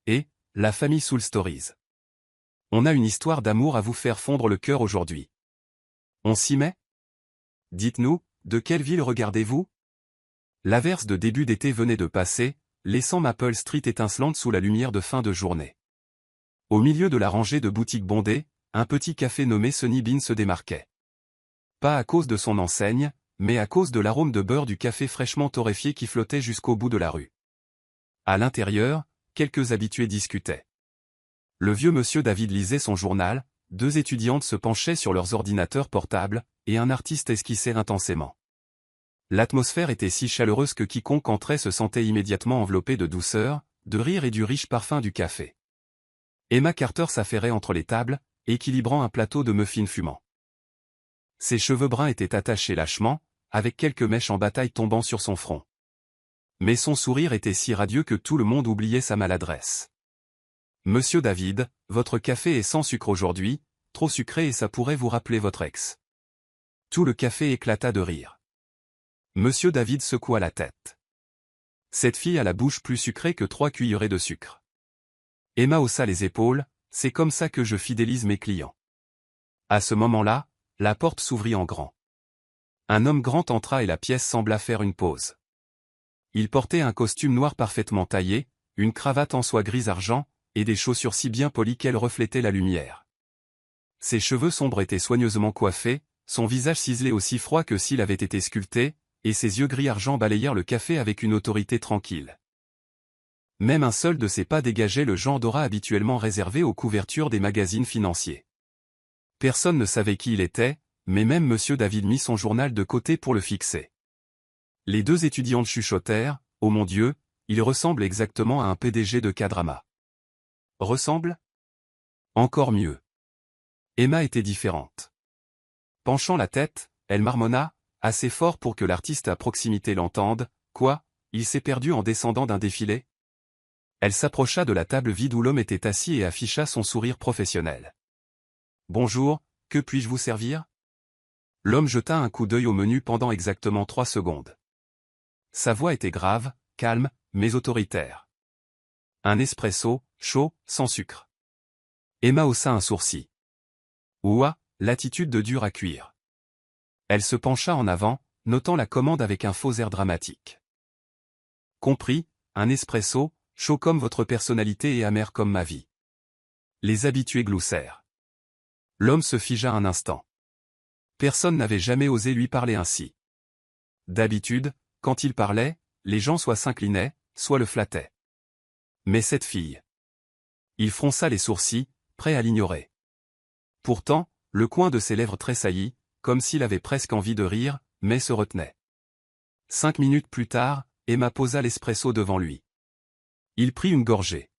et la famille Soul Stories. On a une histoire d'amour à vous faire fondre le cœur aujourd'hui. On s'y met? Dites-nous, de quelle ville regardez-vous? L'averse de début d'été venait de passer, laissant Maple Street étincelante sous la lumière de fin de journée. Au milieu de la rangée de boutiques bondées, un petit café nommé Sunny Bean se démarquait. Pas à cause de son enseigne, mais à cause de l'arôme de beurre du café fraîchement torréfié qui flottait jusqu'au bout de la rue. À l'intérieur, quelques habitués discutaient. Le vieux monsieur David lisait son journal, deux étudiantes se penchaient sur leurs ordinateurs portables, et un artiste esquissait intensément. L'atmosphère était si chaleureuse que quiconque entrait se sentait immédiatement enveloppé de douceur, de rire et du riche parfum du café. Emma Carter s'affairait entre les tables, équilibrant un plateau de muffins fumants. Ses cheveux bruns étaient attachés lâchement, avec quelques mèches en bataille tombant sur son front. Mais son sourire était si radieux que tout le monde oubliait sa maladresse. « Monsieur David, votre café est sans sucre aujourd'hui, trop sucré et ça pourrait vous rappeler votre ex. » Tout le café éclata de rire. Monsieur David secoua la tête. Cette fille a la bouche plus sucrée que 3 cuillerées de sucre. Emma haussa les épaules, c'est comme ça que je fidélise mes clients. À ce moment-là, la porte s'ouvrit en grand. Un homme grand entra et la pièce sembla faire une pause. Il portait un costume noir parfaitement taillé, une cravate en soie gris-argent, et des chaussures si bien polies qu'elles reflétaient la lumière. Ses cheveux sombres étaient soigneusement coiffés, son visage ciselé aussi froid que s'il avait été sculpté, et ses yeux gris-argent balayèrent le café avec une autorité tranquille. Même un seul de ses pas dégageait le genre d'aura habituellement réservé aux couvertures des magazines financiers. Personne ne savait qui il était, mais même monsieur David mit son journal de côté pour le fixer. Les deux étudiantes chuchotèrent, « Oh mon Dieu, il ressemble exactement à un PDG de K-drama. » Ressemble? Encore mieux. Emma était différente. Penchant la tête, elle marmonna, assez fort pour que l'artiste à proximité l'entende, « Quoi, il s'est perdu en descendant d'un défilé ?» Elle s'approcha de la table vide où l'homme était assis et afficha son sourire professionnel. « Bonjour, que puis-je vous servir ?» L'homme jeta un coup d'œil au menu pendant exactement 3 secondes. Sa voix était grave, calme, mais autoritaire. Un espresso, chaud, sans sucre. Emma haussa un sourcil. Ouah, l'attitude de dur à cuire. Elle se pencha en avant, notant la commande avec un faux air dramatique. Compris, un espresso, chaud comme votre personnalité et amer comme ma vie. Les habitués gloussèrent. L'homme se figea un instant. Personne n'avait jamais osé lui parler ainsi. D'habitude, quand il parlait, les gens soit s'inclinaient, soit le flattaient. Mais cette fille. Il fronça les sourcils, prêt à l'ignorer. Pourtant, le coin de ses lèvres tressaillit, comme s'il avait presque envie de rire, mais se retenait. 5 minutes plus tard, Emma posa l'espresso devant lui. Il prit une gorgée.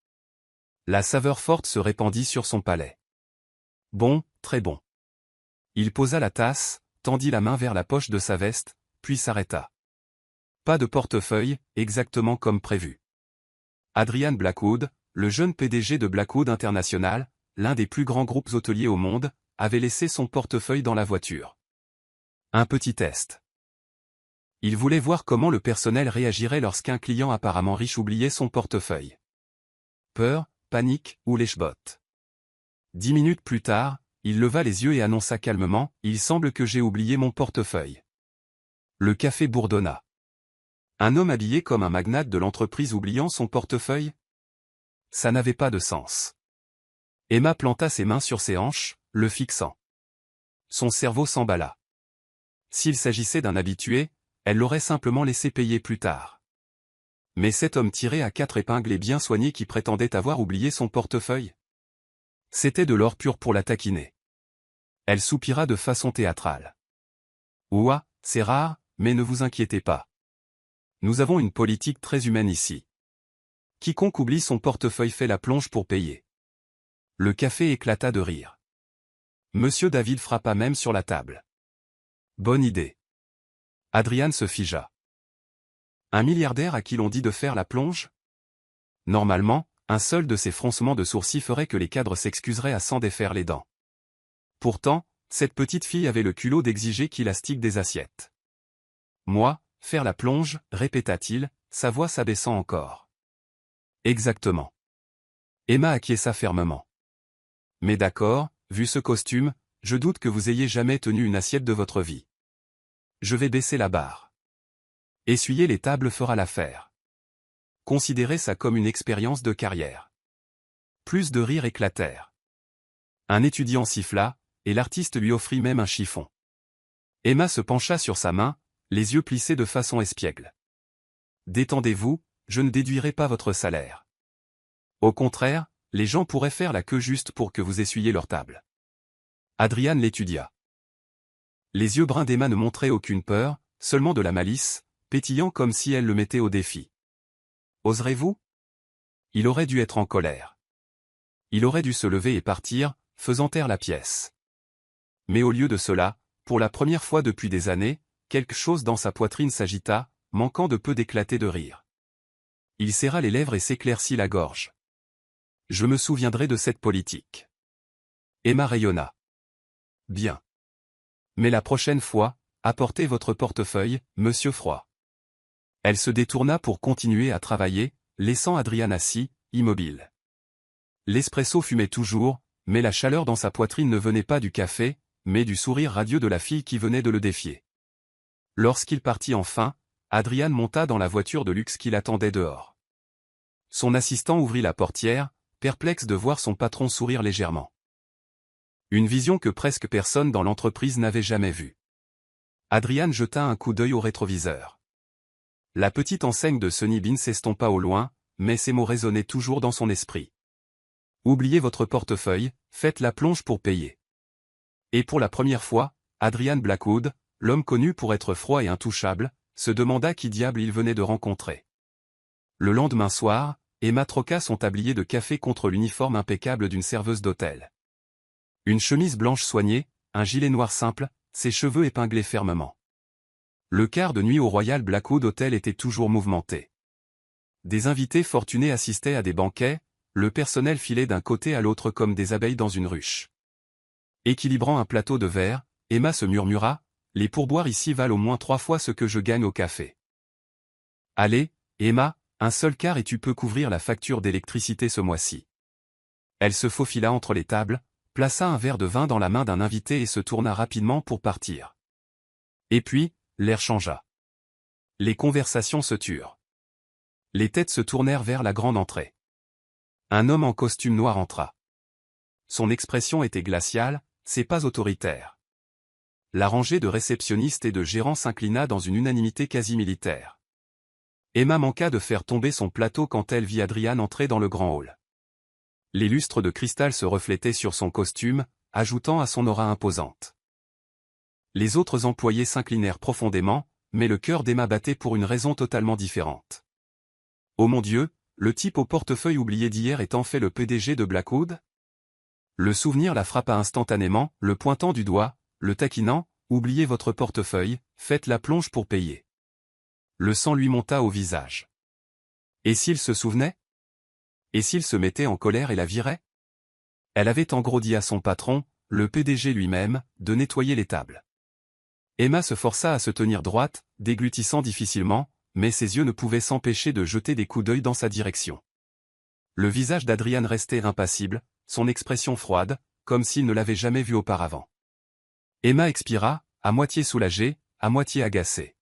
La saveur forte se répandit sur son palais. Bon, très bon. Il posa la tasse, tendit la main vers la poche de sa veste, puis s'arrêta. Pas de portefeuille, exactement comme prévu. Adrian Blackwood, le jeune PDG de Blackwood International, l'un des plus grands groupes hôteliers au monde, avait laissé son portefeuille dans la voiture. Un petit test. Il voulait voir comment le personnel réagirait lorsqu'un client apparemment riche oubliait son portefeuille. Peur, panique ou lèche-botte. 10 minutes plus tard, il leva les yeux et annonça calmement, « Il semble que j'ai oublié mon portefeuille. » Le café bourdonna. Un homme habillé comme un magnate de l'entreprise oubliant son portefeuille? Ça n'avait pas de sens. Emma planta ses mains sur ses hanches, le fixant. Son cerveau s'emballa. S'il s'agissait d'un habitué, elle l'aurait simplement laissé payer plus tard. Mais cet homme tiré à 4 épingles et bien soigné qui prétendait avoir oublié son portefeuille? C'était de l'or pur pour la taquiner. Elle soupira de façon théâtrale. Ouah, c'est rare, mais ne vous inquiétez pas. Nous avons une politique très humaine ici. Quiconque oublie son portefeuille fait la plonge pour payer. Le café éclata de rire. Monsieur David frappa même sur la table. Bonne idée. Adrian se figea. Un milliardaire à qui l'on dit de faire la plonge? Normalement, un seul de ces froncements de sourcils ferait que les cadres s'excuseraient à s'en défaire les dents. Pourtant, cette petite fille avait le culot d'exiger qu'il astique des assiettes. Moi, faire la plonge, répéta-t-il, sa voix s'abaissant encore. Exactement. Emma acquiesça fermement. Mais d'accord, vu ce costume, je doute que vous ayez jamais tenu une assiette de votre vie. Je vais baisser la barre. Essuyer les tables fera l'affaire. Considérez ça comme une expérience de carrière. Plus de rires éclatèrent. Un étudiant siffla, et l'artiste lui offrit même un chiffon. Emma se pencha sur sa main, les yeux plissés de façon espiègle. Détendez-vous, je ne déduirai pas votre salaire. Au contraire, les gens pourraient faire la queue juste pour que vous essuyiez leur table. Adrian l'étudia. Les yeux bruns d'Emma ne montraient aucune peur, seulement de la malice, pétillant comme si elle le mettait au défi. Oserez-vous? Il aurait dû être en colère. Il aurait dû se lever et partir, faisant taire la pièce. Mais au lieu de cela, pour la première fois depuis des années, quelque chose dans sa poitrine s'agita, manquant de peu d'éclater de rire. Il serra les lèvres et s'éclaircit la gorge. Je me souviendrai de cette politique. Emma rayonna. Bien. Mais la prochaine fois, apportez votre portefeuille, Monsieur Froid. Elle se détourna pour continuer à travailler, laissant Adrian assis, immobile. L'espresso fumait toujours, mais la chaleur dans sa poitrine ne venait pas du café, mais du sourire radieux de la fille qui venait de le défier. Lorsqu'il partit enfin, Adrian monta dans la voiture de luxe qui l'attendait dehors. Son assistant ouvrit la portière, perplexe de voir son patron sourire légèrement. Une vision que presque personne dans l'entreprise n'avait jamais vue. Adrian jeta un coup d'œil au rétroviseur. La petite enseigne de Sunny Bean s'estompa au loin, mais ces mots résonnaient toujours dans son esprit. Oubliez votre portefeuille, faites la plonge pour payer. Et pour la première fois, Adrian Blackwood, l'homme connu pour être froid et intouchable, se demanda qui diable il venait de rencontrer. Le lendemain soir, Emma troqua son tablier de café contre l'uniforme impeccable d'une serveuse d'hôtel. Une chemise blanche soignée, un gilet noir simple, ses cheveux épinglés fermement. Le quart de nuit au Royal Blackwood Hotel était toujours mouvementé. Des invités fortunés assistaient à des banquets, le personnel filait d'un côté à l'autre comme des abeilles dans une ruche. Équilibrant un plateau de verre, Emma se murmura, « Les pourboires ici valent au moins 3 fois ce que je gagne au café. » Allez, Emma, un seul quart et tu peux couvrir la facture d'électricité ce mois-ci. Elle se faufila entre les tables, plaça un verre de vin dans la main d'un invité et se tourna rapidement pour partir. Et puis, l'air changea. Les conversations se turent. Les têtes se tournèrent vers la grande entrée. Un homme en costume noir entra. Son expression était glaciale, ses pas autoritaires. La rangée de réceptionnistes et de gérants s'inclina dans une unanimité quasi militaire. Emma manqua de faire tomber son plateau quand elle vit Adrian entrer dans le grand hall. Les lustres de cristal se reflétaient sur son costume, ajoutant à son aura imposante. Les autres employés s'inclinèrent profondément, mais le cœur d'Emma battait pour une raison totalement différente. Oh mon Dieu, le type au portefeuille oublié d'hier est en fait le PDG de Blackwood? Le souvenir la frappa instantanément, le pointant du doigt, le taquinant, oubliez votre portefeuille, faites la plonge pour payer. Le sang lui monta au visage. Et s'il se souvenait? Et s'il se mettait en colère et la virait? Elle avait en gros dit à son patron, le PDG lui-même, de nettoyer les tables. Emma se força à se tenir droite, déglutissant difficilement, mais ses yeux ne pouvaient s'empêcher de jeter des coups d'œil dans sa direction. Le visage d'Adrian restait impassible, son expression froide, comme s'il ne l'avait jamais vu auparavant. Emma expira, à moitié soulagée, à moitié agacée.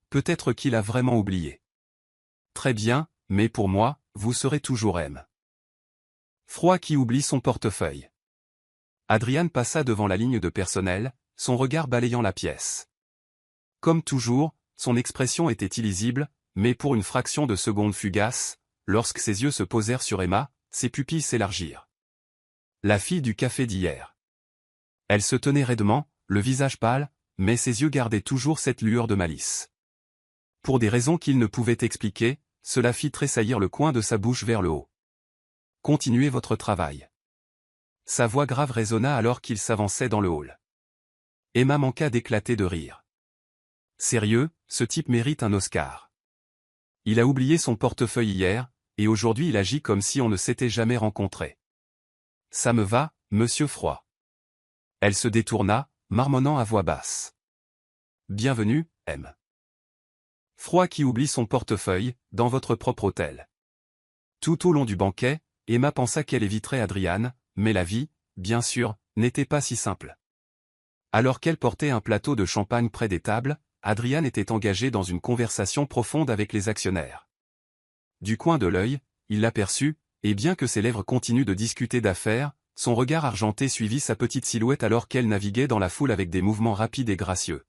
Peut-être qu'il a vraiment oublié. Très bien, mais pour moi, vous serez toujours M. Froid qui oublie son portefeuille. Adrian passa devant la ligne de personnel, son regard balayant la pièce. Comme toujours, son expression était illisible, mais pour une fraction de seconde fugace, lorsque ses yeux se posèrent sur Emma, ses pupilles s'élargirent. La fille du café d'hier. Elle se tenait raidement, le visage pâle, mais ses yeux gardaient toujours cette lueur de malice. Pour des raisons qu'il ne pouvait expliquer, cela fit tressaillir le coin de sa bouche vers le haut. Continuez votre travail. Sa voix grave résonna alors qu'il s'avançait dans le hall. Emma manqua d'éclater de rire. Sérieux, ce type mérite un Oscar. Il a oublié son portefeuille hier, et aujourd'hui il agit comme si on ne s'était jamais rencontrés. Ça me va, Monsieur Froid. Elle se détourna, marmonnant à voix basse. Bienvenue, M. Froid qui oublie son portefeuille, dans votre propre hôtel. Tout au long du banquet, Emma pensa qu'elle éviterait Adrian, mais la vie, bien sûr, n'était pas si simple. Alors qu'elle portait un plateau de champagne près des tables, Adrian était engagé dans une conversation profonde avec les actionnaires. Du coin de l'œil, il l'aperçut, et bien que ses lèvres continuent de discuter d'affaires, son regard argenté suivit sa petite silhouette alors qu'elle naviguait dans la foule avec des mouvements rapides et gracieux.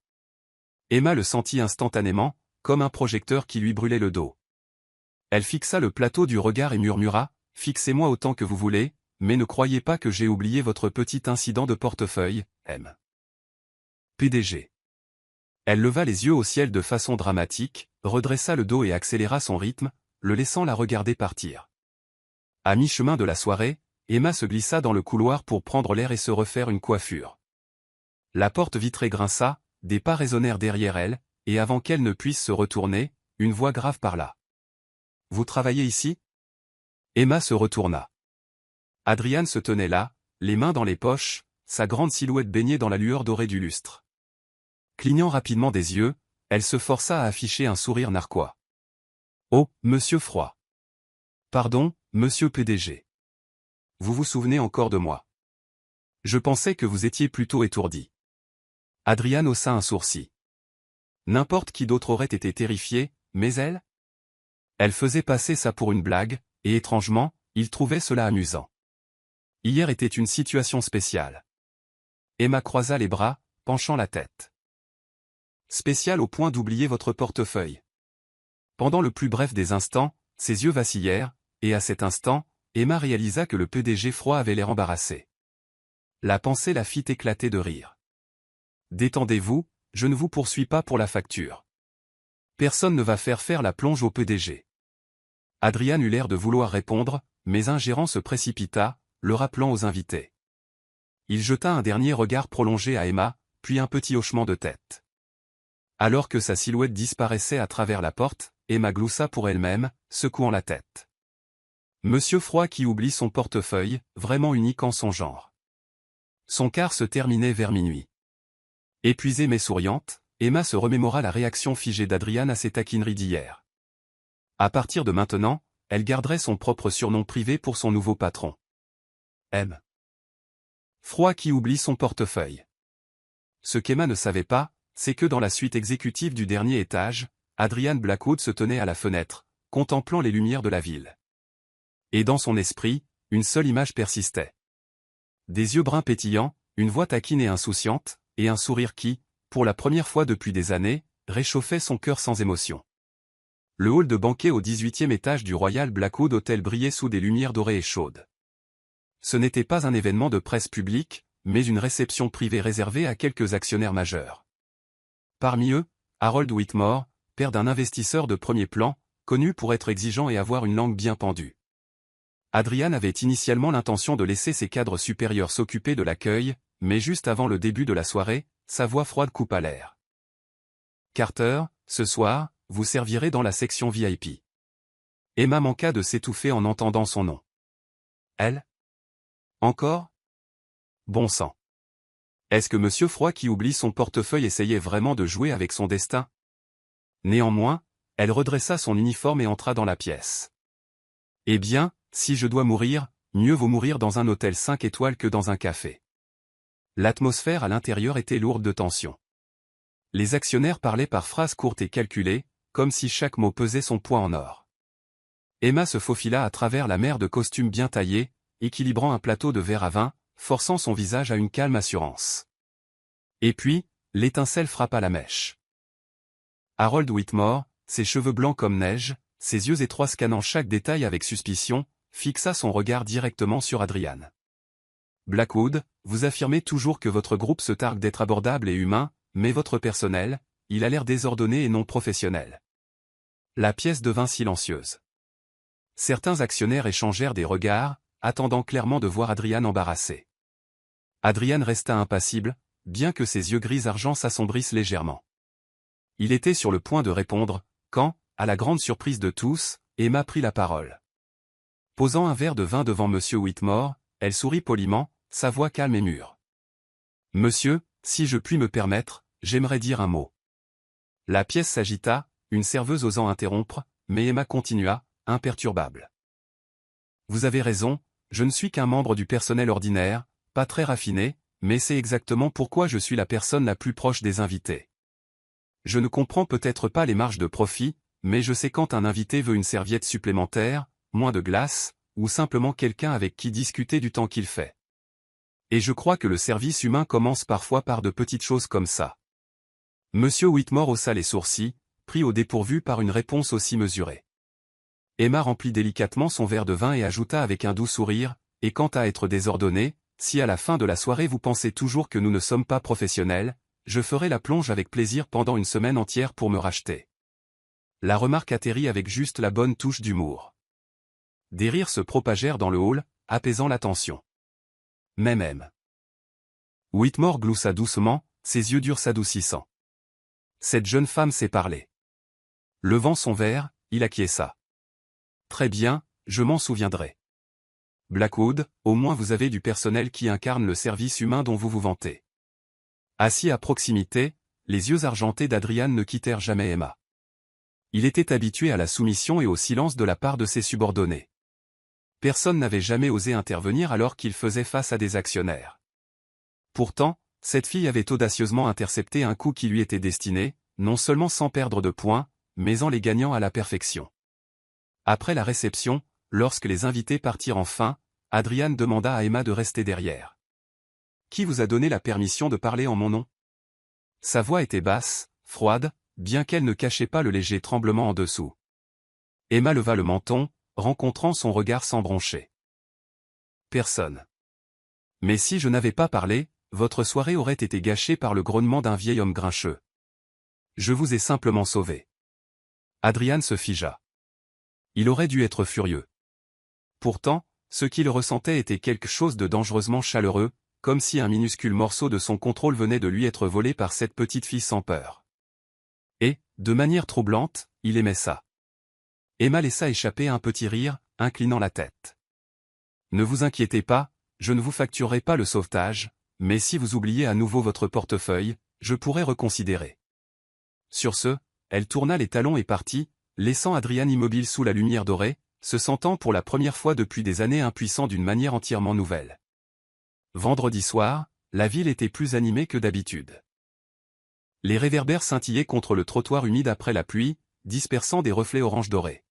Emma le sentit instantanément, comme un projecteur qui lui brûlait le dos. Elle fixa le plateau du regard et murmura, « Fixez-moi autant que vous voulez, mais ne croyez pas que j'ai oublié votre petit incident de portefeuille, M. PDG. » Elle leva les yeux au ciel de façon dramatique, redressa le dos et accéléra son rythme, le laissant la regarder partir. À mi-chemin de la soirée, Emma se glissa dans le couloir pour prendre l'air et se refaire une coiffure. La porte vitrée grinça, des pas résonnèrent derrière elle, et avant qu'elle ne puisse se retourner, une voix grave parla. « Vous travaillez ici ?» Emma se retourna. Adrian se tenait là, les mains dans les poches, sa grande silhouette baignée dans la lueur dorée du lustre. Clignant rapidement des yeux, elle se força à afficher un sourire narquois. « Oh, monsieur Froid. Pardon, monsieur PDG. Vous vous souvenez encore de moi? Je pensais que vous étiez plutôt étourdi. » Adrian haussa un sourcil. N'importe qui d'autre aurait été terrifié, mais elle? Elle faisait passer ça pour une blague, et étrangement, il trouvait cela amusant. Hier était une situation spéciale. Emma croisa les bras, penchant la tête. Spéciale au point d'oublier votre portefeuille. Pendant le plus bref des instants, ses yeux vacillèrent, et à cet instant, Emma réalisa que le PDG Froid avait l'air embarrassé. La pensée la fit éclater de rire. Détendez-vous, je ne vous poursuis pas pour la facture. Personne ne va faire la plonge au PDG. Adrian eut l'air de vouloir répondre, mais un gérant se précipita, le rappelant aux invités. Il jeta un dernier regard prolongé à Emma, puis un petit hochement de tête. Alors que sa silhouette disparaissait à travers la porte, Emma gloussa pour elle-même, secouant la tête. Monsieur Froid qui oublie son portefeuille, vraiment unique en son genre. Son quart se terminait vers minuit. Épuisée mais souriante, Emma se remémora la réaction figée d'Adrian à ses taquineries d'hier. À partir de maintenant, elle garderait son propre surnom privé pour son nouveau patron. M. Froid qui oublie son portefeuille. Ce qu'Emma ne savait pas, c'est que dans la suite exécutive du dernier étage, Adrian Blackwood se tenait à la fenêtre, contemplant les lumières de la ville. Et dans son esprit, une seule image persistait. Des yeux bruns pétillants, une voix taquine et insouciante, et un sourire qui, pour la première fois depuis des années, réchauffait son cœur sans émotion. Le hall de banquet au 18e étage du Royal Blackwood Hotel brillait sous des lumières dorées et chaudes. Ce n'était pas un événement de presse publique, mais une réception privée réservée à quelques actionnaires majeurs. Parmi eux, Harold Whitmore, père d'un investisseur de premier plan, connu pour être exigeant et avoir une langue bien pendue. Adrian avait initialement l'intention de laisser ses cadres supérieurs s'occuper de l'accueil, mais juste avant le début de la soirée, sa voix froide coupa l'air. « Carter, ce soir, vous servirez dans la section VIP. » Emma manqua de s'étouffer en entendant son nom. Elle? Encore? Bon sang. Est-ce que Monsieur Froid qui oublie son portefeuille essayait vraiment de jouer avec son destin? Néanmoins, elle redressa son uniforme et entra dans la pièce. Eh bien, si je dois mourir, mieux vaut mourir dans un hôtel 5 étoiles que dans un café. L'atmosphère à l'intérieur était lourde de tension. Les actionnaires parlaient par phrases courtes et calculées, comme si chaque mot pesait son poids en or. Emma se faufila à travers la mer de costumes bien taillés, équilibrant un plateau de verre à vin, forçant son visage à une calme assurance. Et puis, l'étincelle frappa la mèche. Harold Whitmore, ses cheveux blancs comme neige, ses yeux étroits scannant chaque détail avec suspicion, fixa son regard directement sur Adrian. Blackwood, vous affirmez toujours que votre groupe se targue d'être abordable et humain, mais votre personnel, il a l'air désordonné et non professionnel. La pièce devint silencieuse. Certains actionnaires échangèrent des regards, attendant clairement de voir Adrian embarrassé. Adrian resta impassible, bien que ses yeux gris-argent s'assombrissent légèrement. Il était sur le point de répondre, quand, à la grande surprise de tous, Emma prit la parole. Posant un verre de vin devant Monsieur Whitmore, elle sourit poliment, sa voix calme et mûre. « Monsieur, si je puis me permettre, j'aimerais dire un mot. » La pièce s'agita, une serveuse osant interrompre, mais Emma continua, imperturbable. Vous avez raison, je ne suis qu'un membre du personnel ordinaire, pas très raffiné, mais c'est exactement pourquoi je suis la personne la plus proche des invités. Je ne comprends peut-être pas les marges de profit, mais je sais quand un invité veut une serviette supplémentaire, moins de glace, ou simplement quelqu'un avec qui discuter du temps qu'il fait. Et je crois que le service humain commence parfois par de petites choses comme ça. Monsieur Whitmore haussa les sourcils, pris au dépourvu par une réponse aussi mesurée. Emma remplit délicatement son verre de vin et ajouta avec un doux sourire, « Et quant à être désordonné, si à la fin de la soirée vous pensez toujours que nous ne sommes pas professionnels, je ferai la plonge avec plaisir pendant une semaine entière pour me racheter. » La remarque atterrit avec juste la bonne touche d'humour. Des rires se propagèrent dans le hall, apaisant la tension. Même. Whitmore gloussa doucement, ses yeux durs s'adoucissant. Cette jeune femme sait parler. Levant son verre, il acquiesça. Très bien, je m'en souviendrai. Blackwood, au moins vous avez du personnel qui incarne le service humain dont vous vous vantez. Assis à proximité, les yeux argentés d'Adrian ne quittèrent jamais Emma. Il était habitué à la soumission et au silence de la part de ses subordonnés. Personne n'avait jamais osé intervenir alors qu'il faisait face à des actionnaires. Pourtant, cette fille avait audacieusement intercepté un coup qui lui était destiné, non seulement sans perdre de points, mais en les gagnant à la perfection. Après la réception, lorsque les invités partirent enfin, Adrian demanda à Emma de rester derrière. « Qui vous a donné la permission de parler en mon nom ?» Sa voix était basse, froide, bien qu'elle ne cachait pas le léger tremblement en dessous. Emma leva le menton, rencontrant son regard sans broncher. « Personne. Mais si je n'avais pas parlé, votre soirée aurait été gâchée par le grognement d'un vieil homme grincheux. Je vous ai simplement sauvé. » Adrian se figea. Il aurait dû être furieux. Pourtant, ce qu'il ressentait était quelque chose de dangereusement chaleureux, comme si un minuscule morceau de son contrôle venait de lui être volé par cette petite fille sans peur. Et, de manière troublante, il aimait ça. Emma laissa échapper un petit rire, inclinant la tête. « Ne vous inquiétez pas, je ne vous facturerai pas le sauvetage, mais si vous oubliez à nouveau votre portefeuille, je pourrais reconsidérer. » Sur ce, elle tourna les talons et partit, laissant Adrian immobile sous la lumière dorée, se sentant pour la première fois depuis des années impuissant d'une manière entièrement nouvelle. Vendredi soir, la ville était plus animée que d'habitude. Les réverbères scintillaient contre le trottoir humide après la pluie, dispersant des reflets orange dorés.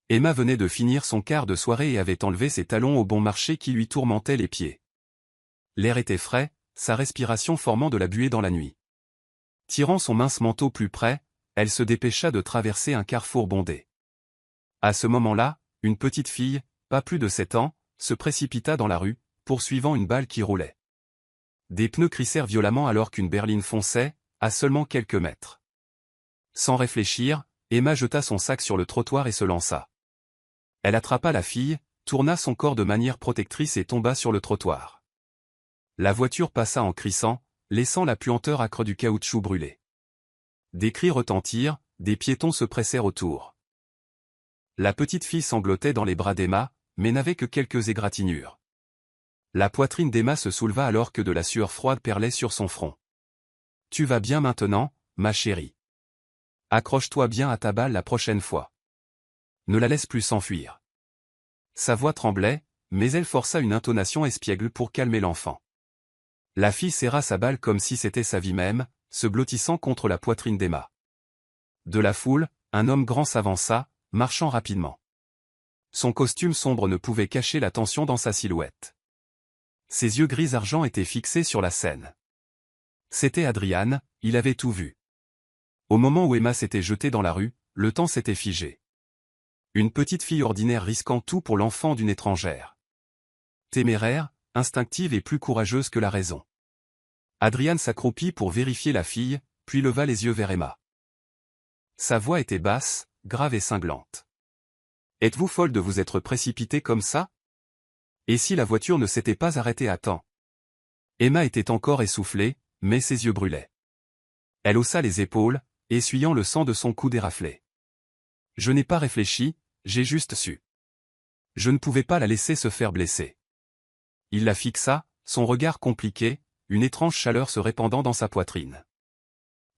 Emma venait de finir son quart de soirée et avait enlevé ses talons au bon marché qui lui tourmentaient les pieds. L'air était frais, sa respiration formant de la buée dans la nuit. Tirant son mince manteau plus près, elle se dépêcha de traverser un carrefour bondé. À ce moment-là, une petite fille, pas plus de 7 ans, se précipita dans la rue, poursuivant une balle qui roulait. Des pneus crissèrent violemment alors qu'une berline fonçait, à seulement quelques mètres. Sans réfléchir, Emma jeta son sac sur le trottoir et se lança. Elle attrapa la fille, tourna son corps de manière protectrice et tomba sur le trottoir. La voiture passa en crissant, laissant la puanteur âcre du caoutchouc brûlé. Des cris retentirent, des piétons se pressèrent autour. La petite fille sanglotait dans les bras d'Emma, mais n'avait que quelques égratignures. La poitrine d'Emma se souleva alors que de la sueur froide perlait sur son front. « Tu vas bien maintenant, ma chérie. Accroche-toi bien à ta balle la prochaine fois. Ne la laisse plus s'enfuir. » Sa voix tremblait, mais elle força une intonation espiègle pour calmer l'enfant. La fille serra sa balle comme si c'était sa vie même, se blottissant contre la poitrine d'Emma. De la foule, un homme grand s'avança, marchant rapidement. Son costume sombre ne pouvait cacher la tension dans sa silhouette. Ses yeux gris-argent étaient fixés sur la scène. C'était Adrian, il avait tout vu. Au moment où Emma s'était jetée dans la rue, le temps s'était figé. Une petite fille ordinaire risquant tout pour l'enfant d'une étrangère. Téméraire, instinctive et plus courageuse que la raison. Adrian s'accroupit pour vérifier la fille, puis leva les yeux vers Emma. Sa voix était basse, grave et cinglante. « Êtes-vous folle de vous être précipitée comme ça? Et si la voiture ne s'était pas arrêtée à temps ?» Emma était encore essoufflée, mais ses yeux brûlaient. Elle haussa les épaules, essuyant le sang de son cou déraflé. « Je n'ai pas réfléchi, j'ai juste su. Je ne pouvais pas la laisser se faire blesser. » Il la fixa, son regard compliqué, une étrange chaleur se répandant dans sa poitrine.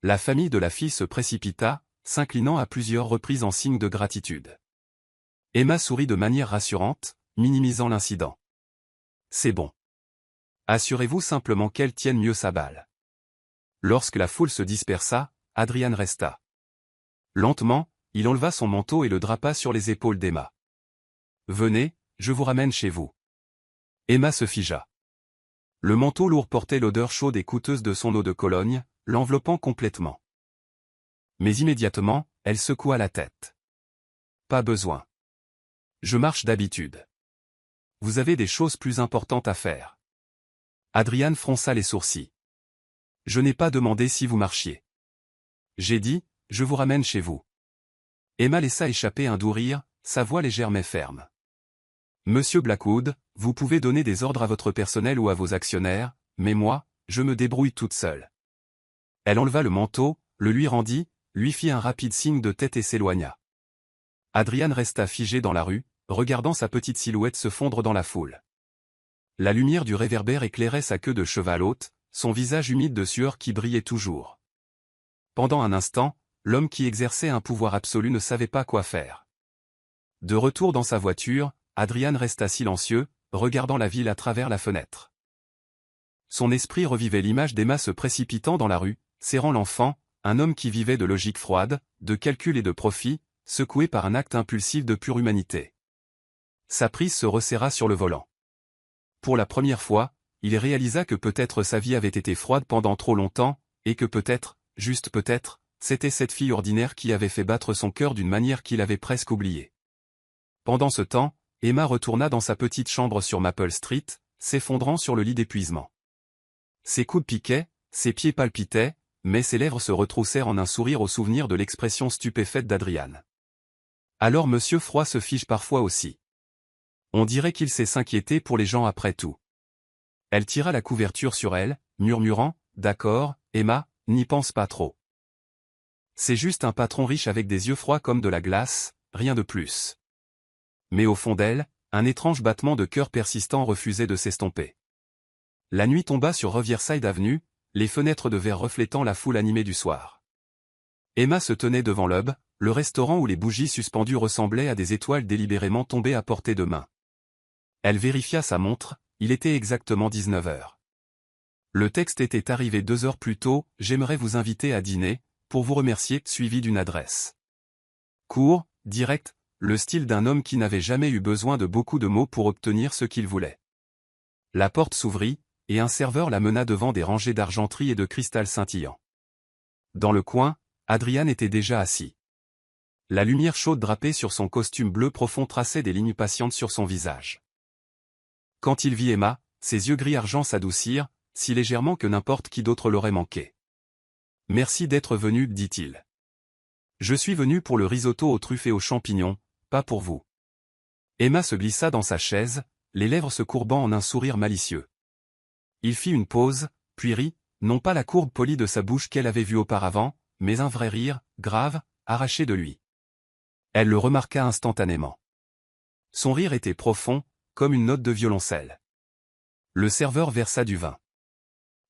La famille de la fille se précipita, s'inclinant à plusieurs reprises en signe de gratitude. Emma sourit de manière rassurante, minimisant l'incident. C'est bon. Assurez-vous simplement qu'elle tienne mieux sa balle. Lorsque la foule se dispersa, Adrian resta. Lentement, il enleva son manteau et le drapa sur les épaules d'Emma. Venez, je vous ramène chez vous. Emma se figea. Le manteau lourd portait l'odeur chaude et coûteuse de son eau de Cologne, l'enveloppant complètement. Mais immédiatement, elle secoua la tête. Pas besoin. Je marche d'habitude. Vous avez des choses plus importantes à faire. Adrian fronça les sourcils. Je n'ai pas demandé si vous marchiez. J'ai dit, je vous ramène chez vous. Emma laissa échapper un doux rire, sa voix légère mais ferme. Monsieur Blackwood, vous pouvez donner des ordres à votre personnel ou à vos actionnaires, mais moi, je me débrouille toute seule. Elle enleva le manteau, le lui rendit, lui fit un rapide signe de tête et s'éloigna. Adrian resta figé dans la rue, regardant sa petite silhouette se fondre dans la foule. La lumière du réverbère éclairait sa queue de cheval haute, son visage humide de sueur qui brillait toujours. Pendant un instant, l'homme qui exerçait un pouvoir absolu ne savait pas quoi faire. De retour dans sa voiture, Adrian resta silencieux, regardant la ville à travers la fenêtre. Son esprit revivait l'image d'Emma se précipitant dans la rue, serrant l'enfant, un homme qui vivait de logique froide, de calcul et de profit, secoué par un acte impulsif de pure humanité. Sa prise se resserra sur le volant. Pour la première fois, il réalisa que peut-être sa vie avait été froide pendant trop longtemps, et que peut-être, juste peut-être, c'était cette fille ordinaire qui avait fait battre son cœur d'une manière qu'il avait presque oubliée. Pendant ce temps, Emma retourna dans sa petite chambre sur Maple Street, s'effondrant sur le lit d'épuisement. Ses coudes piquaient, ses pieds palpitaient, mais ses lèvres se retroussèrent en un sourire au souvenir de l'expression stupéfaite d'Adrian. Alors Monsieur Froid se fige parfois aussi. On dirait qu'il sait s'inquiéter pour les gens après tout. Elle tira la couverture sur elle, murmurant, « D'accord, Emma, n'y pense pas trop. C'est juste un patron riche avec des yeux froids comme de la glace, rien de plus. » Mais au fond d'elle, un étrange battement de cœur persistant refusait de s'estomper. La nuit tomba sur Riverside Avenue, les fenêtres de verre reflétant la foule animée du soir. Emma se tenait devant l'Hub, le restaurant où les bougies suspendues ressemblaient à des étoiles délibérément tombées à portée de main. Elle vérifia sa montre, il était exactement 19 heures. Le texte était arrivé 2 heures plus tôt, « J'aimerais vous inviter à dîner, pour vous remercier », suivi d'une adresse. Court, direct, le style d'un homme qui n'avait jamais eu besoin de beaucoup de mots pour obtenir ce qu'il voulait. La porte s'ouvrit, et un serveur la mena devant des rangées d'argenterie et de cristal scintillant. Dans le coin, Adrian était déjà assis. La lumière chaude drapée sur son costume bleu profond traçait des lignes patientes sur son visage. Quand il vit Emma, ses yeux gris-argent s'adoucirent, si légèrement que n'importe qui d'autre l'aurait manqué. « Merci d'être venu, dit-il. Je suis venu pour le risotto aux truffes et aux champignons, pas pour vous. » Emma se glissa dans sa chaise, les lèvres se courbant en un sourire malicieux. Il fit une pause, puis rit, non pas la courbe polie de sa bouche qu'elle avait vue auparavant, mais un vrai rire, grave, arraché de lui. Elle le remarqua instantanément. Son rire était profond, comme une note de violoncelle. Le serveur versa du vin.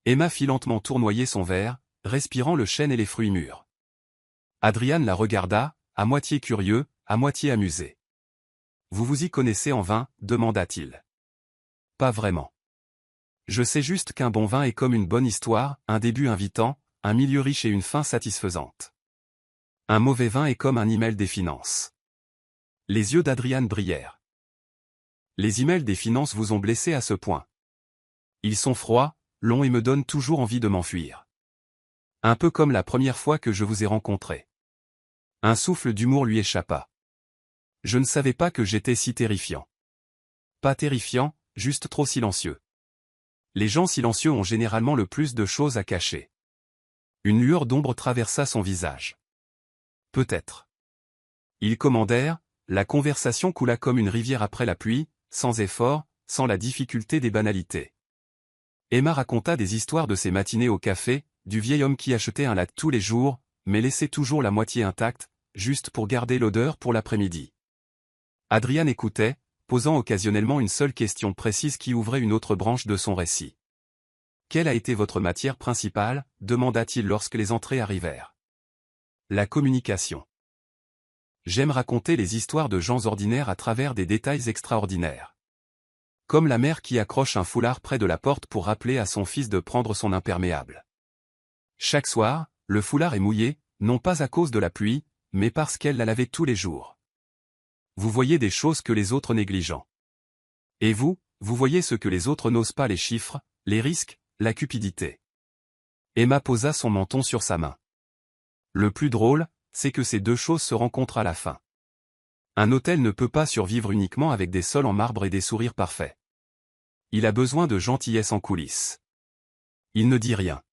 Emma fit lentement tournoyer son verre, respirant le chêne et les fruits mûrs. Adrian la regarda, à moitié curieux, à moitié amusé. « Vous vous y connaissez en vin ?» demanda-t-il. « Pas vraiment. Je sais juste qu'un bon vin est comme une bonne histoire, un début invitant, un milieu riche et une fin satisfaisante. Un mauvais vin est comme un email des finances. » Les yeux d'Adrian brillèrent. « Les emails des finances vous ont blessé à ce point. Ils sont froids, longs et me donnent toujours envie de m'enfuir. Un peu comme la première fois que je vous ai rencontré. » Un souffle d'humour lui échappa. « Je ne savais pas que j'étais si terrifiant. » Pas terrifiant, juste trop silencieux. Les gens silencieux ont généralement le plus de choses à cacher. Une lueur d'ombre traversa son visage. Peut-être. Ils commandèrent, la conversation coula comme une rivière après la pluie, sans effort, sans la difficulté des banalités. Emma raconta des histoires de ses matinées au café, du vieil homme qui achetait un latte tous les jours, mais laissait toujours la moitié intacte, juste pour garder l'odeur pour l'après-midi. Adrian écoutait, posant occasionnellement une seule question précise qui ouvrait une autre branche de son récit. « Quelle a été votre matière principale ?» demanda-t-il lorsque les entrées arrivèrent. « La communication. J'aime raconter les histoires de gens ordinaires à travers des détails extraordinaires. Comme la mère qui accroche un foulard près de la porte pour rappeler à son fils de prendre son imperméable. Chaque soir, le foulard est mouillé, non pas à cause de la pluie, mais parce qu'elle l'a lavé tous les jours. Vous voyez des choses que les autres négligent. Et vous voyez ce que les autres n'osent pas, les chiffres, les risques, la cupidité. Emma posa son menton sur sa main. Le plus drôle, c'est que ces deux choses se rencontrent à la fin. Un hôtel ne peut pas survivre uniquement avec des sols en marbre et des sourires parfaits. Il a besoin de gentillesse en coulisses. Il ne dit rien.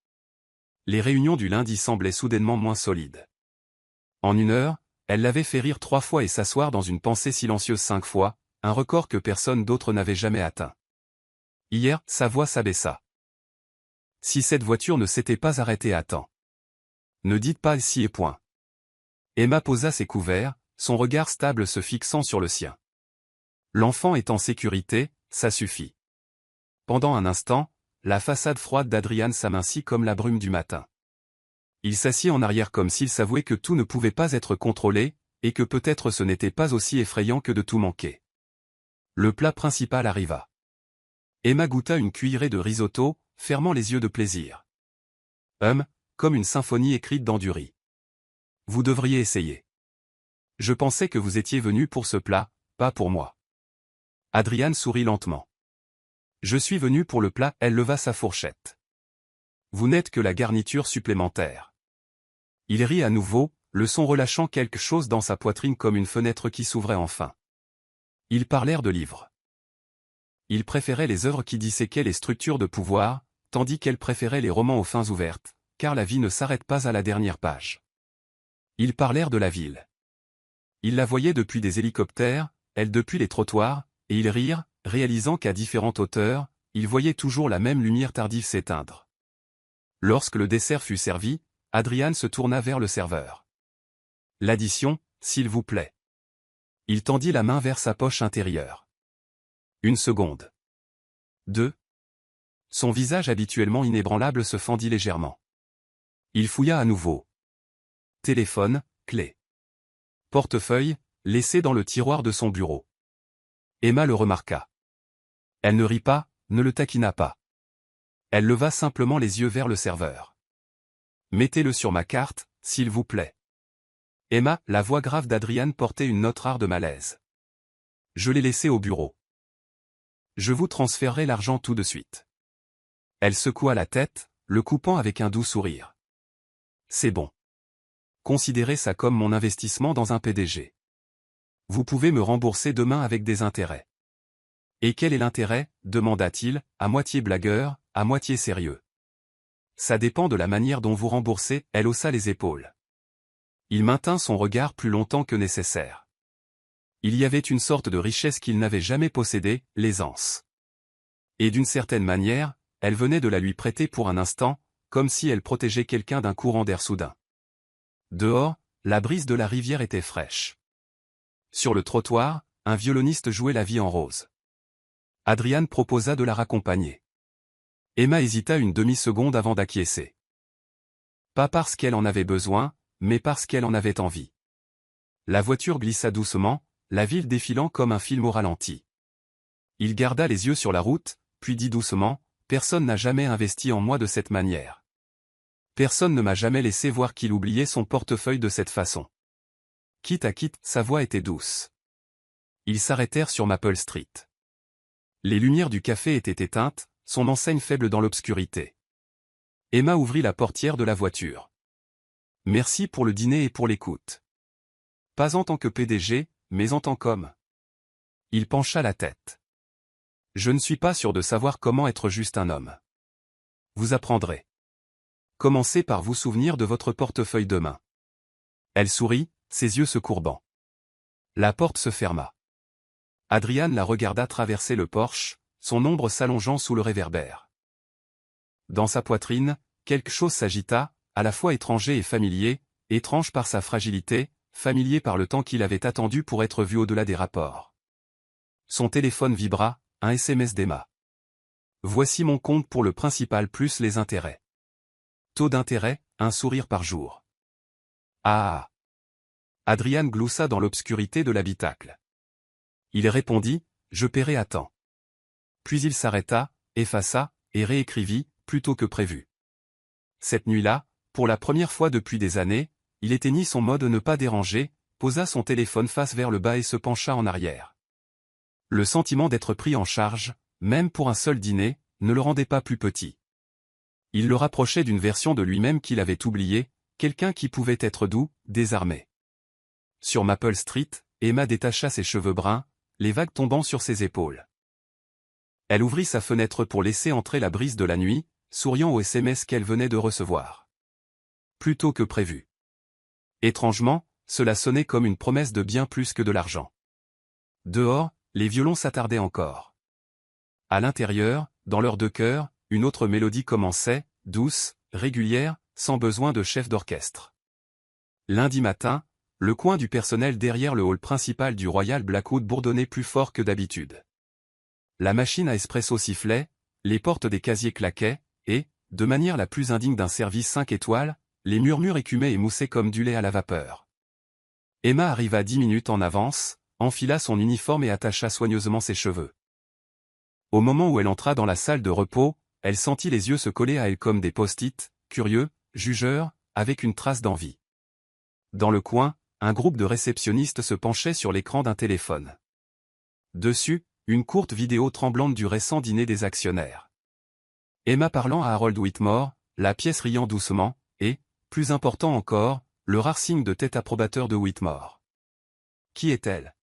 Les réunions du lundi semblaient soudainement moins solides. En 1 heure, elle l'avait fait rire 3 fois et s'asseoir dans une pensée silencieuse 5 fois, un record que personne d'autre n'avait jamais atteint. Hier, sa voix s'abaissa. Si cette voiture ne s'était pas arrêtée à temps. Ne dites pas si et point. Emma posa ses couverts, son regard stable se fixant sur le sien. L'enfant est en sécurité, ça suffit. Pendant un instant, la façade froide d'Adrian s'amincit comme la brume du matin. Il s'assit en arrière comme s'il s'avouait que tout ne pouvait pas être contrôlé, et que peut-être ce n'était pas aussi effrayant que de tout manquer. Le plat principal arriva. Emma goûta une cuillerée de risotto, fermant les yeux de plaisir. Comme une symphonie écrite dans du riz. Vous devriez essayer. Je pensais que vous étiez venu pour ce plat, pas pour moi. Adrian sourit lentement. Je suis venu pour le plat, elle leva sa fourchette. Vous n'êtes que la garniture supplémentaire. Il rit à nouveau, le son relâchant quelque chose dans sa poitrine comme une fenêtre qui s'ouvrait enfin. Ils parlèrent de livres. Il préférait les œuvres qui disséquaient les structures de pouvoir, tandis qu'elle préférait les romans aux fins ouvertes, car la vie ne s'arrête pas à la dernière page. Ils parlèrent de la ville. Il la voyait depuis des hélicoptères, elle depuis les trottoirs, et ils rirent, réalisant qu'à différentes hauteurs, ils voyaient toujours la même lumière tardive s'éteindre. Lorsque le dessert fut servi, Adrian se tourna vers le serveur. L'addition, s'il vous plaît. Il tendit la main vers sa poche intérieure. 1 seconde. 2. Son visage habituellement inébranlable se fendit légèrement. Il fouilla à nouveau. Téléphone, clé. Portefeuille, laissé dans le tiroir de son bureau. Emma le remarqua. Elle ne rit pas, ne le taquina pas. Elle leva simplement les yeux vers le serveur. Mettez-le sur ma carte, s'il vous plaît. Emma, la voix grave d'Adrian portait une note rare de malaise. Je l'ai laissé au bureau. Je vous transférerai l'argent tout de suite. Elle secoua la tête, le coupant avec un doux sourire. C'est bon. Considérez ça comme mon investissement dans un PDG. Vous pouvez me rembourser demain avec des intérêts. Et quel est l'intérêt, demanda-t-il, à moitié blagueur, à moitié sérieux. Ça dépend de la manière dont vous remboursez, elle haussa les épaules. Il maintint son regard plus longtemps que nécessaire. Il y avait une sorte de richesse qu'il n'avait jamais possédée, l'aisance. Et d'une certaine manière, elle venait de la lui prêter pour un instant, comme si elle protégeait quelqu'un d'un courant d'air soudain. Dehors, la brise de la rivière était fraîche. Sur le trottoir, un violoniste jouait la vie en rose. Adrian proposa de la raccompagner. Emma hésita une demi-seconde avant d'acquiescer. Pas parce qu'elle en avait besoin, mais parce qu'elle en avait envie. La voiture glissa doucement, la ville défilant comme un film au ralenti. Il garda les yeux sur la route, puis dit doucement, « Personne n'a jamais investi en moi de cette manière. Personne ne m'a jamais laissé voir qu'il oubliait son portefeuille de cette façon. » Quitte à quitte, sa voix était douce. Ils s'arrêtèrent sur Maple Street. Les lumières du café étaient éteintes, son enseigne faible dans l'obscurité. Emma ouvrit la portière de la voiture. « Merci pour le dîner et pour l'écoute. Pas en tant que PDG, mais en tant qu'homme. » Il pencha la tête. « Je ne suis pas sûr de savoir comment être juste un homme. Vous apprendrez. Commencez par vous souvenir de votre portefeuille demain. » Elle sourit, ses yeux se courbant. La porte se ferma. Adrian la regarda traverser le porche, son ombre s'allongeant sous le réverbère. Dans sa poitrine, quelque chose s'agita, à la fois étranger et familier, étrange par sa fragilité, familier par le temps qu'il avait attendu pour être vu au-delà des rapports. Son téléphone vibra, un SMS d'Emma. Voici mon compte pour le principal plus les intérêts. Taux d'intérêt, un sourire par jour. Ah. Adrian gloussa dans l'obscurité de l'habitacle. Il répondit, je paierai à temps. Puis il s'arrêta, effaça, et réécrivit, plutôt que prévu. Cette nuit-là, pour la première fois depuis des années, il éteignit son mode ne pas déranger, posa son téléphone face vers le bas et se pencha en arrière. Le sentiment d'être pris en charge, même pour un seul dîner, ne le rendait pas plus petit. Il le rapprochait d'une version de lui-même qu'il avait oubliée, quelqu'un qui pouvait être doux, désarmé. Sur Maple Street, Emma détacha ses cheveux bruns, les vagues tombant sur ses épaules. Elle ouvrit sa fenêtre pour laisser entrer la brise de la nuit, souriant au SMS qu'elle venait de recevoir. Plus tôt que prévu. Étrangement, cela sonnait comme une promesse de bien plus que de l'argent. Dehors, les violons s'attardaient encore. À l'intérieur, dans leurs deux cœurs, une autre mélodie commençait, douce, régulière, sans besoin de chef d'orchestre. Lundi matin, le coin du personnel derrière le hall principal du Royal Blackwood bourdonnait plus fort que d'habitude. La machine à espresso sifflait, les portes des casiers claquaient, et, de manière la plus indigne d'un service 5 étoiles, les murmures écumaient et moussaient comme du lait à la vapeur. Emma arriva 10 minutes en avance, enfila son uniforme et attacha soigneusement ses cheveux. Au moment où elle entra dans la salle de repos, elle sentit les yeux se coller à elle comme des post-it, curieux, jugeurs, avec une trace d'envie. Dans le coin, un groupe de réceptionnistes se penchait sur l'écran d'un téléphone. Dessus, une courte vidéo tremblante du récent dîner des actionnaires. Emma parlant à Harold Whitmore, la pièce riant doucement, et, plus important encore, le rare signe de tête approbateur de Whitmore. Qui est-elle?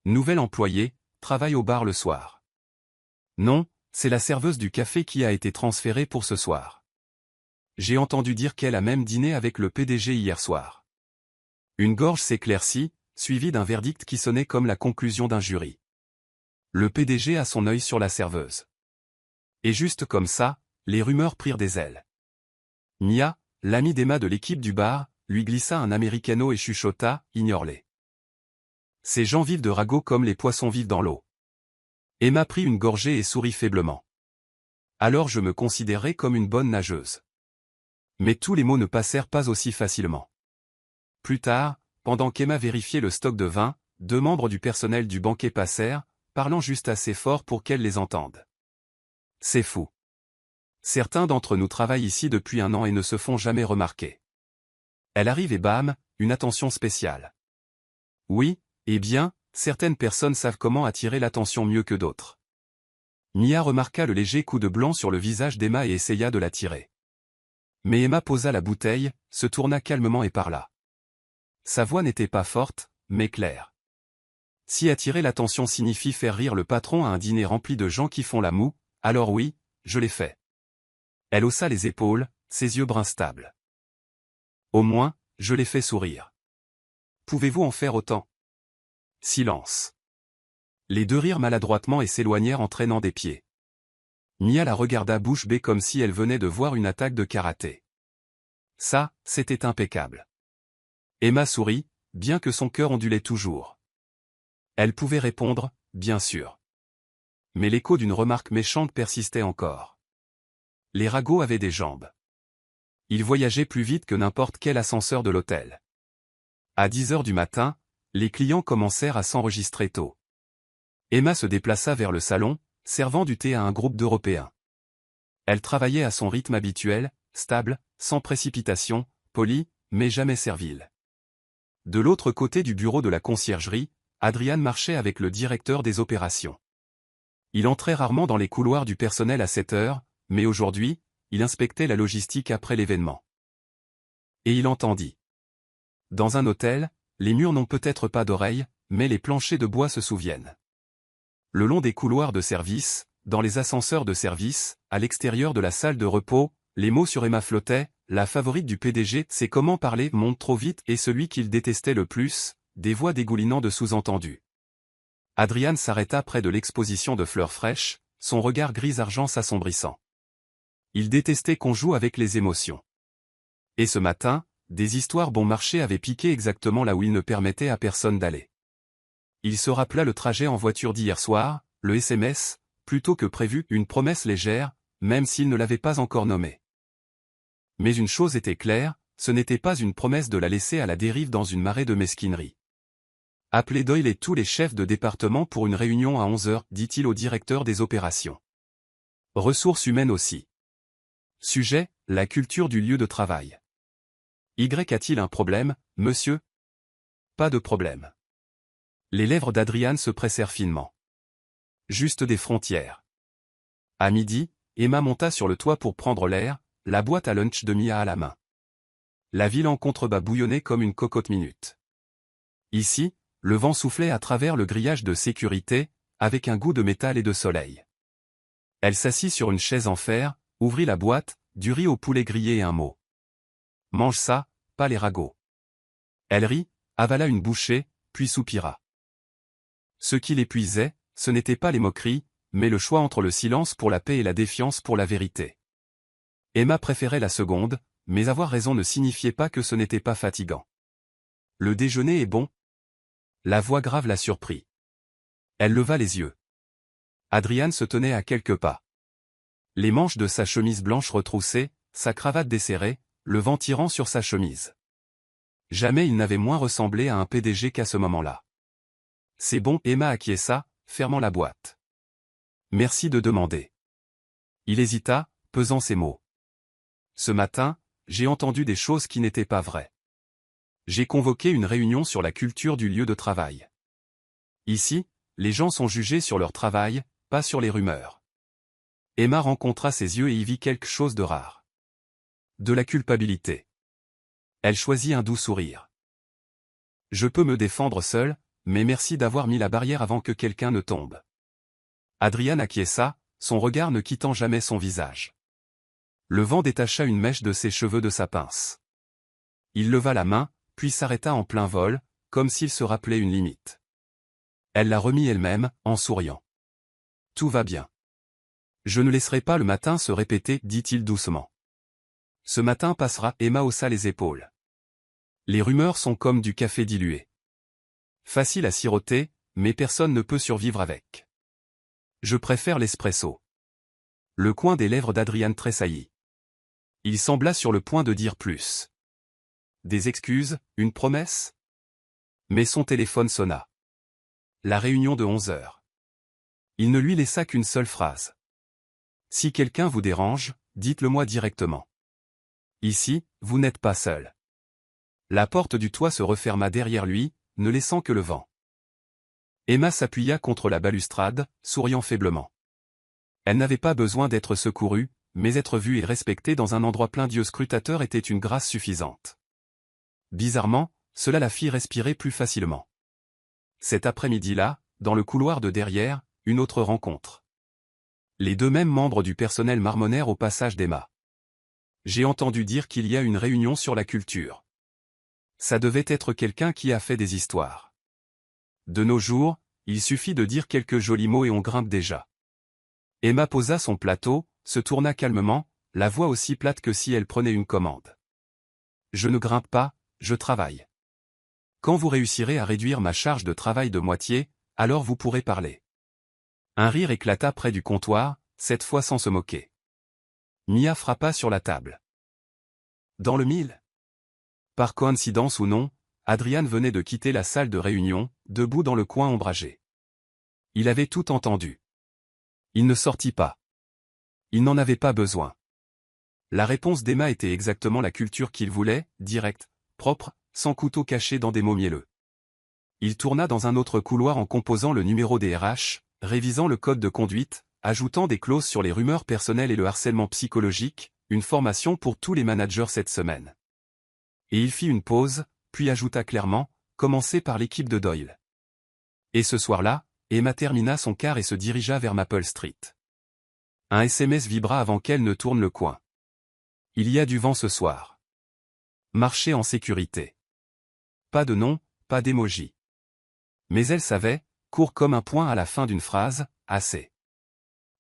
Nouvelle employée, travaille au bar le soir. Non, c'est la serveuse du café qui a été transférée pour ce soir. J'ai entendu dire qu'elle a même dîné avec le PDG hier soir. Une gorge s'éclaircit, suivie d'un verdict qui sonnait comme la conclusion d'un jury. Le PDG a son œil sur la serveuse. Et juste comme ça, les rumeurs prirent des ailes. Mia, l'amie d'Emma de l'équipe du bar, lui glissa un americano et chuchota, ignore-les. Ces gens vivent de ragots comme les poissons vivent dans l'eau. Emma prit une gorgée et sourit faiblement. Alors je me considérais comme une bonne nageuse. Mais tous les mots ne passèrent pas aussi facilement. Plus tard, pendant qu'Emma vérifiait le stock de vin, 2 membres du personnel du banquet passèrent, parlant juste assez fort pour qu'elle les entende. C'est fou. Certains d'entre nous travaillent ici depuis 1 an et ne se font jamais remarquer. Elle arrive et bam, une attention spéciale. Oui, eh bien, certaines personnes savent comment attirer l'attention mieux que d'autres. Mia remarqua le léger coup de blanc sur le visage d'Emma et essaya de l'attirer. Mais Emma posa la bouteille, se tourna calmement et parla. Sa voix n'était pas forte, mais claire. Si attirer l'attention signifie faire rire le patron à un dîner rempli de gens qui font la moue, alors oui, je l'ai fait. Elle haussa les épaules, ses yeux bruns stables. Au moins, je l'ai fait sourire. Pouvez-vous en faire autant? Silence. Les 2 rirent maladroitement et s'éloignèrent en traînant des pieds. Mia la regarda bouche bée comme si elle venait de voir une attaque de karaté. Ça, c'était impeccable. Emma sourit, bien que son cœur ondulait toujours. Elle pouvait répondre, bien sûr. Mais l'écho d'une remarque méchante persistait encore. Les ragots avaient des jambes. Ils voyageaient plus vite que n'importe quel ascenseur de l'hôtel. À 10 heures du matin, les clients commencèrent à s'enregistrer tôt. Emma se déplaça vers le salon, servant du thé à un groupe d'Européens. Elle travaillait à son rythme habituel, stable, sans précipitation, polie, mais jamais servile. De l'autre côté du bureau de la conciergerie, Adrian marchait avec le directeur des opérations. Il entrait rarement dans les couloirs du personnel à 7 heures, mais aujourd'hui, il inspectait la logistique après l'événement. Et il entendit. Dans un hôtel, les murs n'ont peut-être pas d'oreilles, mais les planchers de bois se souviennent. Le long des couloirs de service, dans les ascenseurs de service, à l'extérieur de la salle de repos, les mots sur Emma flottaient, la favorite du PDG sait comment parler monte trop vite et celui qu'il détestait le plus, des voix dégoulinant de sous-entendus. Adrian s'arrêta près de l'exposition de fleurs fraîches, son regard gris-argent s'assombrissant. Il détestait qu'on joue avec les émotions. Et ce matin, des histoires bon marché avaient piqué exactement là où il ne permettait à personne d'aller. Il se rappela le trajet en voiture d'hier soir, le SMS, plutôt que prévu, une promesse légère, même s'il ne l'avait pas encore nommée. Mais une chose était claire, ce n'était pas une promesse de la laisser à la dérive dans une marée de mesquinerie. Appelez Doyle et tous les chefs de département pour une réunion à 11 heures, dit-il au directeur des opérations. Ressources humaines aussi. Sujet, la culture du lieu de travail. Y a-t-il un problème, monsieur? Pas de problème. Les lèvres d'Adrian se pressèrent finement. Juste des frontières. À midi, Emma monta sur le toit pour prendre l'air, la boîte à lunch de Mia à la main. La ville en contrebas bouillonnait comme une cocotte minute. Ici, le vent soufflait à travers le grillage de sécurité, avec un goût de métal et de soleil. Elle s'assit sur une chaise en fer, ouvrit la boîte, du riz au poulet grillé et un mot. Mange ça, pas les ragots. Elle rit, avala une bouchée, puis soupira. Ce qui l'épuisait, ce n'était pas les moqueries, mais le choix entre le silence pour la paix et la défiance pour la vérité. Emma préférait la seconde, mais avoir raison ne signifiait pas que ce n'était pas fatigant. Le déjeuner est bon? La voix grave la surprit. Elle leva les yeux. Adrian se tenait à quelques pas. Les manches de sa chemise blanche retroussées, sa cravate desserrée, le vent tirant sur sa chemise. Jamais il n'avait moins ressemblé à un PDG qu'à ce moment-là. C'est bon, Emma acquiesça, fermant la boîte. Merci de demander. Il hésita, pesant ses mots. Ce matin, j'ai entendu des choses qui n'étaient pas vraies. J'ai convoqué une réunion sur la culture du lieu de travail. Ici, les gens sont jugés sur leur travail, pas sur les rumeurs. Emma rencontra ses yeux et y vit quelque chose de rare. De la culpabilité. Elle choisit un doux sourire. Je peux me défendre seule, mais merci d'avoir mis la barrière avant que quelqu'un ne tombe. Adrian acquiesça, son regard ne quittant jamais son visage. Le vent détacha une mèche de ses cheveux de sa pince. Il leva la main, puis s'arrêta en plein vol, comme s'il se rappelait une limite. Elle la remit elle-même, en souriant. Tout va bien. Je ne laisserai pas le matin se répéter, dit-il doucement. Ce matin passera, Emma haussa les épaules. Les rumeurs sont comme du café dilué. Facile à siroter, mais personne ne peut survivre avec. Je préfère l'espresso. Le coin des lèvres d'Adrian tressaillit. Il sembla sur le point de dire plus. Des excuses, une promesse? Mais son téléphone sonna. La réunion de 11 heures. Il ne lui laissa qu'une seule phrase. Si quelqu'un vous dérange, dites-le-moi directement. Ici, vous n'êtes pas seul. La porte du toit se referma derrière lui, ne laissant que le vent. Emma s'appuya contre la balustrade, souriant faiblement. Elle n'avait pas besoin d'être secourue, mais être vue et respectée dans un endroit plein d'yeux scrutateurs était une grâce suffisante. Bizarrement, cela la fit respirer plus facilement. Cet après-midi-là, dans le couloir de derrière, une autre rencontre. Les deux mêmes membres du personnel marmonnèrent au passage d'Emma. J'ai entendu dire qu'il y a une réunion sur la culture. Ça devait être quelqu'un qui a fait des histoires. De nos jours, il suffit de dire quelques jolis mots et on grimpe déjà. Emma posa son plateau, se tourna calmement, la voix aussi plate que si elle prenait une commande. Je ne grimpe pas, je travaille. Quand vous réussirez à réduire ma charge de travail de moitié, alors vous pourrez parler. Un rire éclata près du comptoir, cette fois sans se moquer. Mia frappa sur la table. Dans le mille? Par coïncidence ou non, Adrian venait de quitter la salle de réunion, debout dans le coin ombragé. Il avait tout entendu. Il ne sortit pas. Il n'en avait pas besoin. La réponse d'Emma était exactement la culture qu'il voulait, directe, propre, sans couteau caché dans des mots mielleux. Il tourna dans un autre couloir en composant le numéro des RH, révisant le code de conduite, ajoutant des clauses sur les rumeurs personnelles et le harcèlement psychologique, une formation pour tous les managers cette semaine. Et il fit une pause, puis ajouta clairement, commencez par l'équipe de Doyle. Et ce soir-là, Emma termina son quart et se dirigea vers Maple Street. Un SMS vibra avant qu'elle ne tourne le coin. Il y a du vent ce soir. Marchez en sécurité. Pas de nom, pas d'émoji. Mais elle savait, court comme un point à la fin d'une phrase, assez.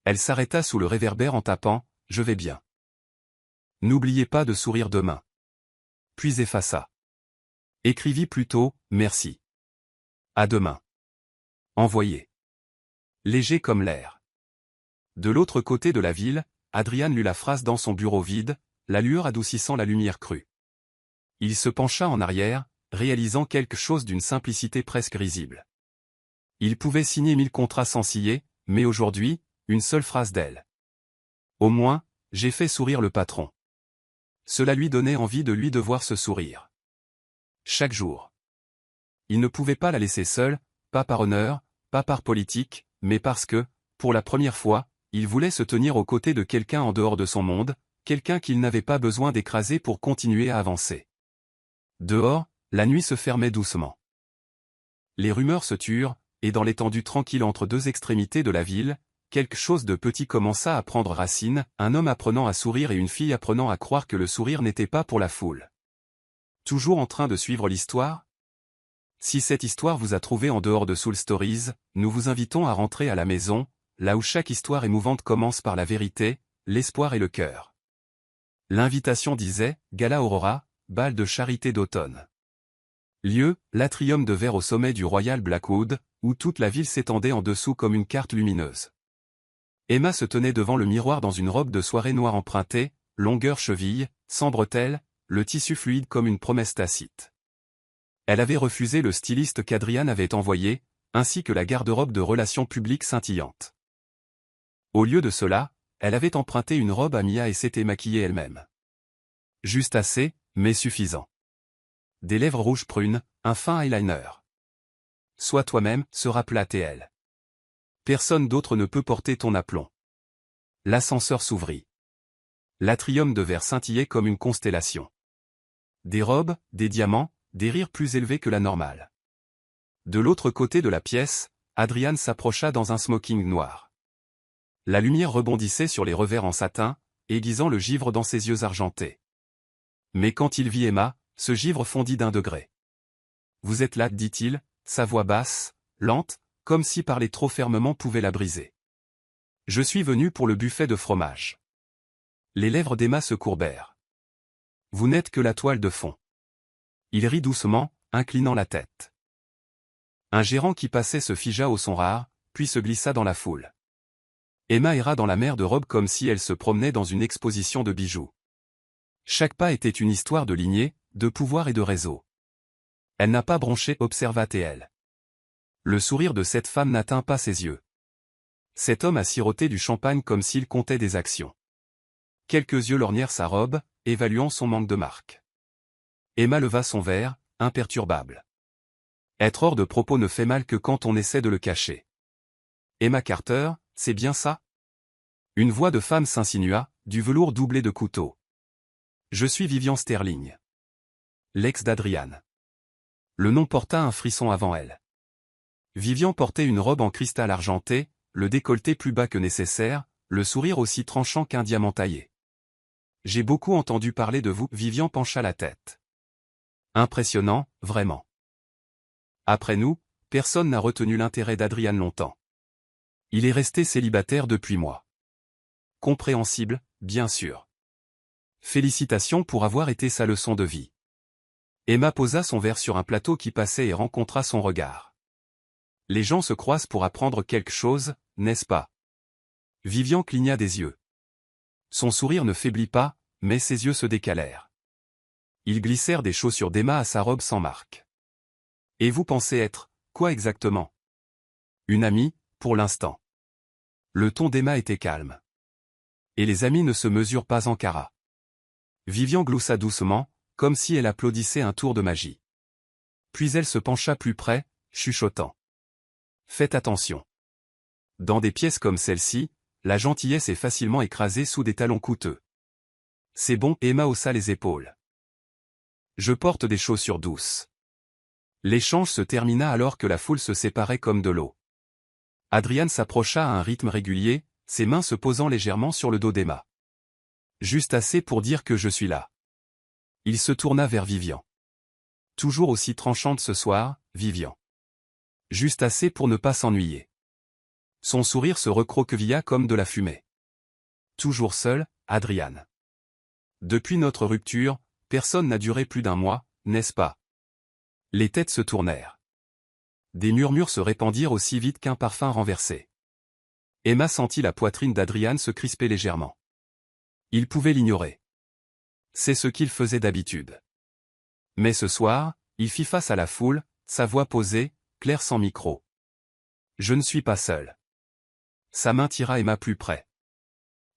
Elle s'arrêta sous le réverbère en tapant, je vais bien. N'oubliez pas de sourire demain. Puis effaça. Écrivit plutôt, merci. À demain. Envoyé. Léger comme l'air. De l'autre côté de la ville, Adrian lut la phrase dans son bureau vide, la lueur adoucissant la lumière crue. Il se pencha en arrière, réalisant quelque chose d'une simplicité presque risible. Il pouvait signer 1000 contrats sans scier, mais aujourd'hui, une seule phrase d'elle. Au moins, j'ai fait sourire le patron. Cela lui donnait envie de lui devoir ce sourire. Chaque jour. Il ne pouvait pas la laisser seule, pas par honneur, pas par politique, mais parce que, pour la première fois, il voulait se tenir aux côtés de quelqu'un en dehors de son monde, quelqu'un qu'il n'avait pas besoin d'écraser pour continuer à avancer. Dehors, la nuit se fermait doucement. Les rumeurs se turent, et dans l'étendue tranquille entre deux extrémités de la ville, quelque chose de petit commença à prendre racine, un homme apprenant à sourire et une fille apprenant à croire que le sourire n'était pas pour la foule. Toujours en train de suivre l'histoire? Si cette histoire vous a trouvé en dehors de Soul Stories, nous vous invitons à rentrer à la maison, là où chaque histoire émouvante commence par la vérité, l'espoir et le cœur. L'invitation disait, Gala Aurora, bal de charité d'automne. Lieu, l'atrium de verre au sommet du Royal Blackwood, où toute la ville s'étendait en dessous comme une carte lumineuse. Emma se tenait devant le miroir dans une robe de soirée noire empruntée, longueur cheville, sans bretelles, le tissu fluide comme une promesse tacite. Elle avait refusé le styliste qu'Adrian avait envoyé, ainsi que la garde-robe de relations publiques scintillante. Au lieu de cela, elle avait emprunté une robe à Mia et s'était maquillée elle-même. Juste assez, mais suffisant. Des lèvres rouges prunes, un fin eyeliner. Sois toi-même, se rappela-t-elle elle. Personne d'autre ne peut porter ton aplomb. L'ascenseur s'ouvrit. L'atrium de verre scintillait comme une constellation. Des robes, des diamants, des rires plus élevés que la normale. De l'autre côté de la pièce, Adrian s'approcha dans un smoking noir. La lumière rebondissait sur les revers en satin, aiguisant le givre dans ses yeux argentés. Mais quand il vit Emma, ce givre fondit d'1 degré. « Vous êtes là, dit-il, sa voix basse, lente, comme si parler trop fermement pouvait la briser. « Je suis venu pour le buffet de fromage. » Les lèvres d'Emma se courbèrent. « Vous n'êtes que la toile de fond. » Il rit doucement, inclinant la tête. Un gérant qui passait se figea au son rare, puis se glissa dans la foule. Emma erra dans la mer de robes comme si elle se promenait dans une exposition de bijoux. Chaque pas était une histoire de lignée, de pouvoir et de réseau. Elle n'a pas bronché, observa-t-elle. Le sourire de cette femme n'atteint pas ses yeux. Cet homme a siroté du champagne comme s'il comptait des actions. Quelques yeux lorgnèrent sa robe, évaluant son manque de marque. Emma leva son verre, imperturbable. Être hors de propos ne fait mal que quand on essaie de le cacher. Emma Carter, c'est bien ça? Une voix de femme s'insinua, du velours doublé de couteaux. Je suis Vivian Sterling. L'ex d'Adrian. Le nom porta un frisson avant elle. Vivian portait une robe en cristal argenté, le décolleté plus bas que nécessaire, le sourire aussi tranchant qu'un diamant taillé. J'ai beaucoup entendu parler de vous, Vivian pencha la tête. Impressionnant, vraiment. Après nous, personne n'a retenu l'intérêt d'Adrian longtemps. Il est resté célibataire depuis mois. Compréhensible, bien sûr. Félicitations pour avoir été sa leçon de vie. Emma posa son verre sur un plateau qui passait et rencontra son regard. Les gens se croisent pour apprendre quelque chose, n'est-ce pas? Vivian cligna des yeux. Son sourire ne faiblit pas, mais ses yeux se décalèrent. Ils glissèrent des chaussures d'Emma à sa robe sans marque. Et vous pensez être, quoi exactement? Une amie, pour l'instant. Le ton d'Emma était calme. Et les amis ne se mesurent pas en carats. Vivian gloussa doucement, comme si elle applaudissait un tour de magie. Puis elle se pencha plus près, chuchotant. Faites attention. Dans des pièces comme celle-ci, la gentillesse est facilement écrasée sous des talons coûteux. C'est bon, Emma haussa les épaules. Je porte des chaussures douces. L'échange se termina alors que la foule se séparait comme de l'eau. Adrian s'approcha à un rythme régulier, ses mains se posant légèrement sur le dos d'Emma. Juste assez pour dire que je suis là. Il se tourna vers Vivian. Toujours aussi tranchante ce soir, Vivian. Juste assez pour ne pas s'ennuyer. Son sourire se recroquevilla comme de la fumée. Toujours seul, Adrian. Depuis notre rupture, personne n'a duré plus d'1 mois, n'est-ce pas? Les têtes se tournèrent. Des murmures se répandirent aussi vite qu'un parfum renversé. Emma sentit la poitrine d'Adrian se crisper légèrement. Il pouvait l'ignorer. C'est ce qu'il faisait d'habitude. Mais ce soir, Il fit face à la foule, sa voix posée, claire sans micro. Je ne suis pas seul. Sa main tira Emma plus près.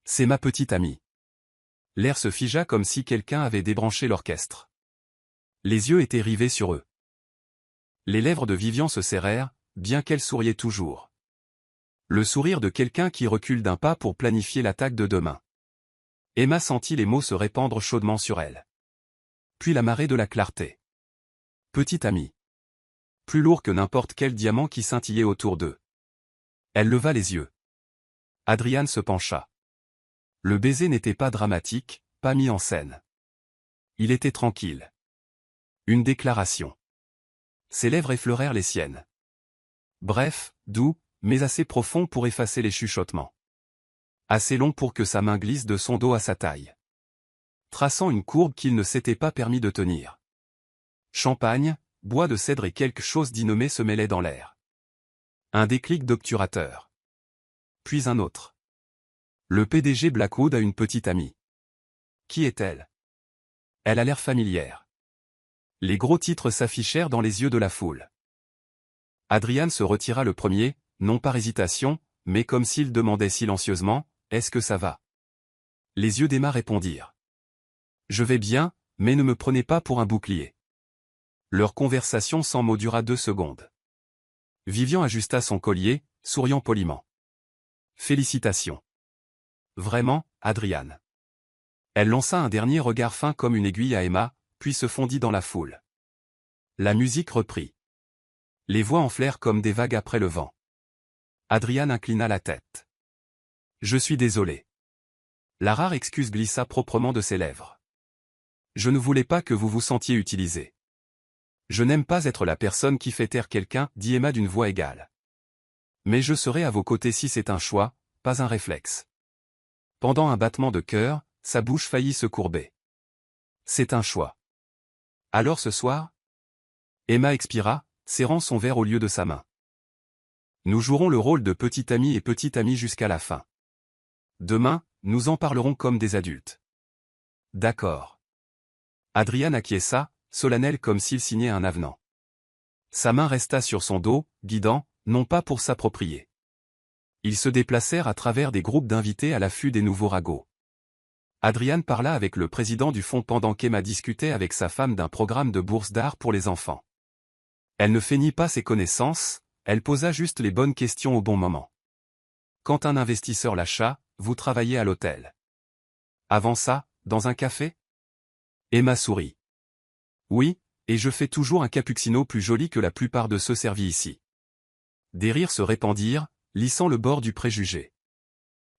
C'est ma petite amie. L'air se figea comme si quelqu'un avait débranché l'orchestre. Les yeux étaient rivés sur eux. Les lèvres de Vivian se serrèrent, bien qu'elle souriait toujours. Le sourire de quelqu'un qui recule d'un pas pour planifier l'attaque de demain. Emma sentit les mots se répandre chaudement sur elle. Puis la marée de la clarté. Petite amie. Plus lourd que n'importe quel diamant qui scintillait autour d'eux. Elle leva les yeux. Adrian se pencha. Le baiser n'était pas dramatique, pas mis en scène. Il était tranquille. Une déclaration. Ses lèvres effleurèrent les siennes. Bref, doux, mais assez profond pour effacer les chuchotements. Assez long pour que sa main glisse de son dos à sa taille. Traçant une courbe qu'il ne s'était pas permis de tenir. Champagne, bois de cèdre et quelque chose d'innommé se mêlaient dans l'air. Un déclic d'obturateur. Puis un autre. Le PDG Blackwood a une petite amie. Qui est-elle? Elle a l'air familière. Les gros titres s'affichèrent dans les yeux de la foule. Adrian se retira le premier, non par hésitation, mais comme s'il demandait silencieusement, « Est-ce que ça va ?» Les yeux d'Emma répondirent. « Je vais bien, mais ne me prenez pas pour un bouclier. » Leur conversation sans mot dura 2 secondes. Vivian ajusta son collier, souriant poliment. « Félicitations. » Vraiment, Adrian. Elle lança un dernier regard fin comme une aiguille à Emma, puis se fondit dans la foule. La musique reprit. Les voix enflèrent comme des vagues après le vent. Adrian inclina la tête. « Je suis désolé. » La rare excuse glissa proprement de ses lèvres. « Je ne voulais pas que vous vous sentiez utilisé. Je n'aime pas être la personne qui fait taire quelqu'un, dit Emma d'une voix égale. Mais je serai à vos côtés si c'est un choix, pas un réflexe. » Pendant un battement de cœur, sa bouche faillit se courber. C'est un choix. Alors ce soir? Emma expira, serrant son verre au lieu de sa main. Nous jouerons le rôle de petit ami et petite amie jusqu'à la fin. Demain, nous en parlerons comme des adultes. D'accord. Adrian acquiesça, solennel comme s'il signait un avenant. Sa main resta sur son dos, guidant, non pas pour s'approprier. Ils se déplacèrent à travers des groupes d'invités à l'affût des nouveaux ragots. Adrian parla avec le président du fonds pendant qu'Emma discutait avec sa femme d'un programme de bourse d'art pour les enfants. Elle ne feignit pas ses connaissances, elle posa juste les bonnes questions au bon moment. Quand un investisseur lâcha, vous travaillez à l'hôtel. Avant ça, dans un café? Emma sourit. Oui, et je fais toujours un cappuccino plus joli que la plupart de ceux servis ici. Des rires se répandirent, lissant le bord du préjugé.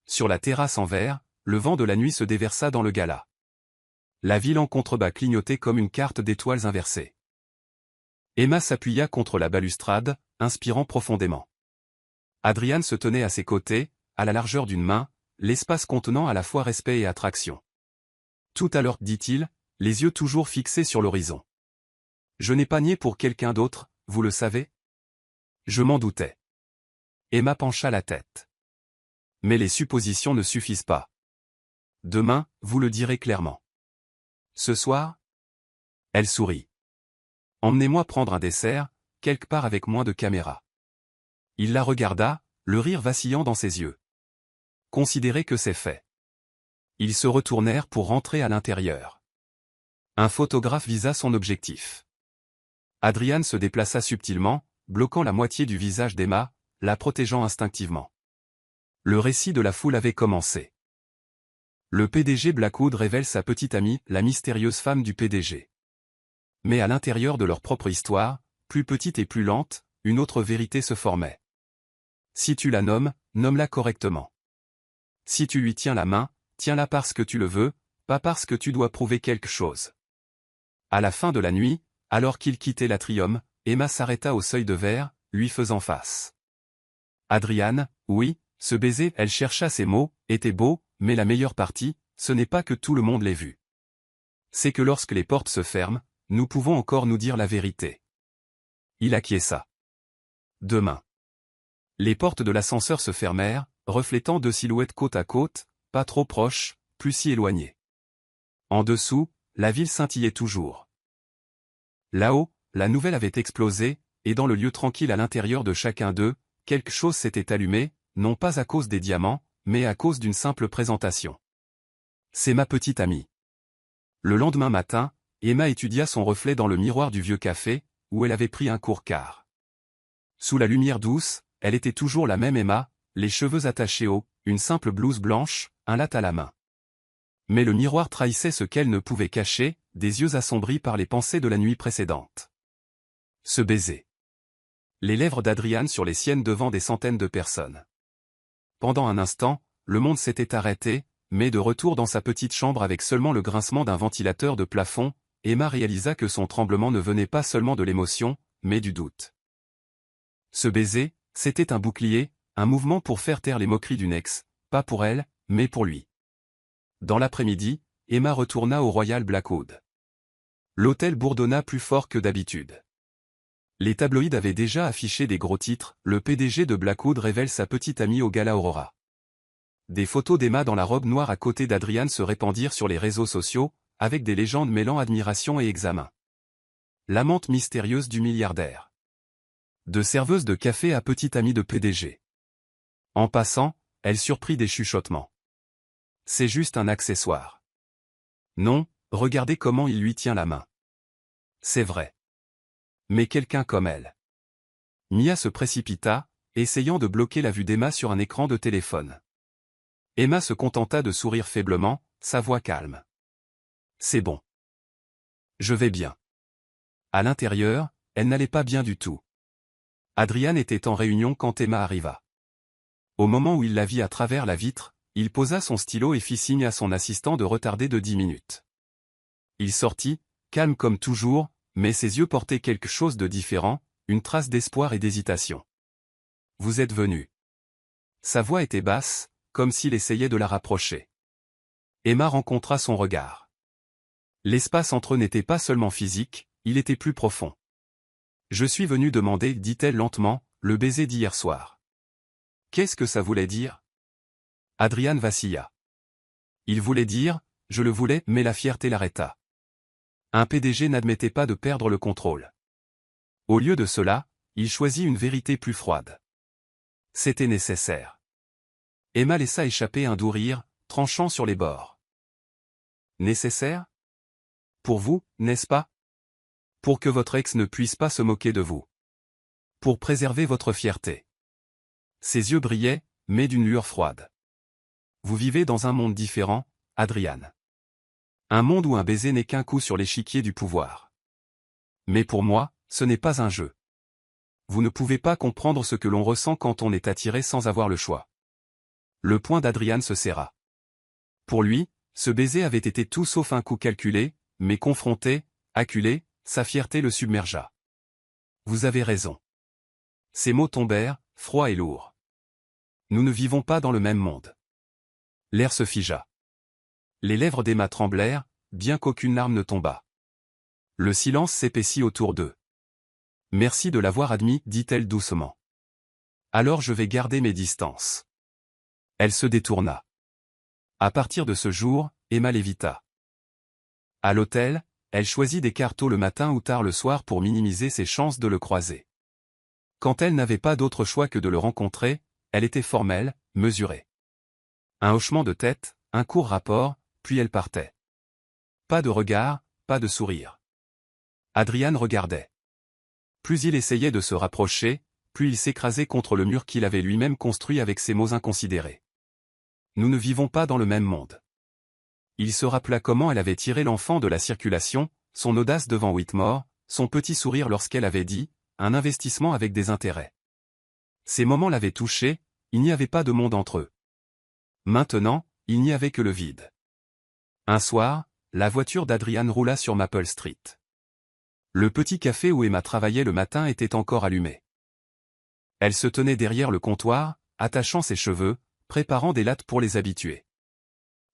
Sur la terrasse en verre, le vent de la nuit se déversa dans le gala. La ville en contrebas clignotait comme une carte d'étoiles inversée. Emma s'appuya contre la balustrade, inspirant profondément. Adrian se tenait à ses côtés, à la largeur d'une main, l'espace contenant à la fois respect et attraction. Tout à l'heure, dit-il, les yeux toujours fixés sur l'horizon. Je n'ai pas nié pour quelqu'un d'autre, vous le savez? Je m'en doutais. Emma pencha la tête. Mais les suppositions ne suffisent pas. Demain, vous le direz clairement. Ce soir? Elle sourit. Emmenez-moi prendre un dessert, quelque part avec moins de caméra. Il la regarda, le rire vacillant dans ses yeux. Considérez que c'est fait. Ils se retournèrent pour rentrer à l'intérieur. Un photographe visa son objectif. Adrian se déplaça subtilement, bloquant la moitié du visage d'Emma, la protégeant instinctivement. Le récit de la foule avait commencé. Le PDG Blackwood révèle sa petite amie, la mystérieuse femme du PDG. Mais à l'intérieur de leur propre histoire, plus petite et plus lente, une autre vérité se formait. Si tu la nommes, nomme-la correctement. Si tu lui tiens la main, tiens-la parce que tu le veux, pas parce que tu dois prouver quelque chose. À la fin de la nuit, alors qu'il quittait l'atrium, Emma s'arrêta au seuil de verre, lui faisant face. Adrian, oui, ce baiser, elle chercha ses mots, était beau, mais la meilleure partie, ce n'est pas que tout le monde l'ait vu. C'est que lorsque les portes se ferment, nous pouvons encore nous dire la vérité. Il acquiesça. Demain. Les portes de l'ascenseur se fermèrent, reflétant 2 silhouettes côte à côte, pas trop proches, plus si éloignées. En dessous, la ville scintillait toujours. Là-haut, la nouvelle avait explosé, et dans le lieu tranquille à l'intérieur de chacun d'eux, quelque chose s'était allumé, non pas à cause des diamants, mais à cause d'une simple présentation. C'est ma petite amie. Le lendemain matin, Emma étudia son reflet dans le miroir du vieux café, où elle avait pris un court quart. Sous la lumière douce, elle était toujours la même Emma, les cheveux attachés haut, une simple blouse blanche, un latte à la main. Mais le miroir trahissait ce qu'elle ne pouvait cacher, des yeux assombris par les pensées de la nuit précédente. Ce baiser. Les lèvres d'Adrian sur les siennes devant des centaines de personnes. Pendant un instant, le monde s'était arrêté, mais de retour dans sa petite chambre avec seulement le grincement d'un ventilateur de plafond, Emma réalisa que son tremblement ne venait pas seulement de l'émotion, mais du doute. Ce baiser, c'était un bouclier, un mouvement pour faire taire les moqueries d'une ex, pas pour elle, mais pour lui. Dans l'après-midi, Emma retourna au Royal Blackwood. L'hôtel bourdonna plus fort que d'habitude. Les tabloïds avaient déjà affiché des gros titres, le PDG de Blackwood révèle sa petite amie au gala Aurora. Des photos d'Emma dans la robe noire à côté d'Adrian se répandirent sur les réseaux sociaux, avec des légendes mêlant admiration et examen. L'amante mystérieuse du milliardaire. De serveuse de café à petite amie de PDG. En passant, elle surprit des chuchotements. C'est juste un accessoire. Non, regardez comment il lui tient la main. C'est vrai. Mais quelqu'un comme elle. Mia se précipita, essayant de bloquer la vue d'Emma sur un écran de téléphone. Emma se contenta de sourire faiblement, sa voix calme. C'est bon. Je vais bien. À l'intérieur, elle n'allait pas bien du tout. Adrian était en réunion quand Emma arriva. Au moment où il la vit à travers la vitre, il posa son stylo et fit signe à son assistant de retarder de 10 minutes. Il sortit, calme comme toujours, mais ses yeux portaient quelque chose de différent, une trace d'espoir et d'hésitation. « Vous êtes venu. » Sa voix était basse, comme s'il essayait de la rapprocher. Emma rencontra son regard. L'espace entre eux n'était pas seulement physique, il était plus profond. « Je suis venu demander, dit-elle lentement, le baiser d'hier soir. » Qu'est-ce que ça voulait dire? Adrian vacilla. Il voulait dire, je le voulais, mais la fierté l'arrêta. Un PDG n'admettait pas de perdre le contrôle. Au lieu de cela, il choisit une vérité plus froide. C'était nécessaire. Emma laissa échapper un doux rire, tranchant sur les bords. Nécessaire? Pour vous, n'est-ce pas? Pour que votre ex ne puisse pas se moquer de vous. Pour préserver votre fierté. Ses yeux brillaient, mais d'une lueur froide. Vous vivez dans un monde différent, Adrian. Un monde où un baiser n'est qu'un coup sur l'échiquier du pouvoir. Mais pour moi, ce n'est pas un jeu. Vous ne pouvez pas comprendre ce que l'on ressent quand on est attiré sans avoir le choix. Le poing d'Adrian se serra. Pour lui, ce baiser avait été tout sauf un coup calculé, mais confronté, acculé, sa fierté le submergea. Vous avez raison. Ces mots tombèrent, froids et lourds. Nous ne vivons pas dans le même monde. L'air se figea. Les lèvres d'Emma tremblèrent, bien qu'aucune larme ne tombât. Le silence s'épaissit autour d'eux. Merci de l'avoir admis, dit-elle doucement. Alors je vais garder mes distances. Elle se détourna. À partir de ce jour, Emma l'évita. À l'hôtel, elle choisit des cars tôt le matin ou tard le soir pour minimiser ses chances de le croiser. Quand elle n'avait pas d'autre choix que de le rencontrer, elle était formelle, mesurée. Un hochement de tête, un court rapport, puis elle partait. Pas de regard, pas de sourire. Adrian regardait. Plus il essayait de se rapprocher, plus il s'écrasait contre le mur qu'il avait lui-même construit avec ses mots inconsidérés. Nous ne vivons pas dans le même monde. Il se rappela comment elle avait tiré l'enfant de la circulation, son audace devant Whitmore, son petit sourire lorsqu'elle avait dit « un investissement avec des intérêts ». Ces moments l'avaient touché, il n'y avait pas de monde entre eux. Maintenant, il n'y avait que le vide. Un soir, la voiture d'Adrian roula sur Maple Street. Le petit café où Emma travaillait le matin était encore allumé. Elle se tenait derrière le comptoir, attachant ses cheveux, préparant des lattes pour les habitués.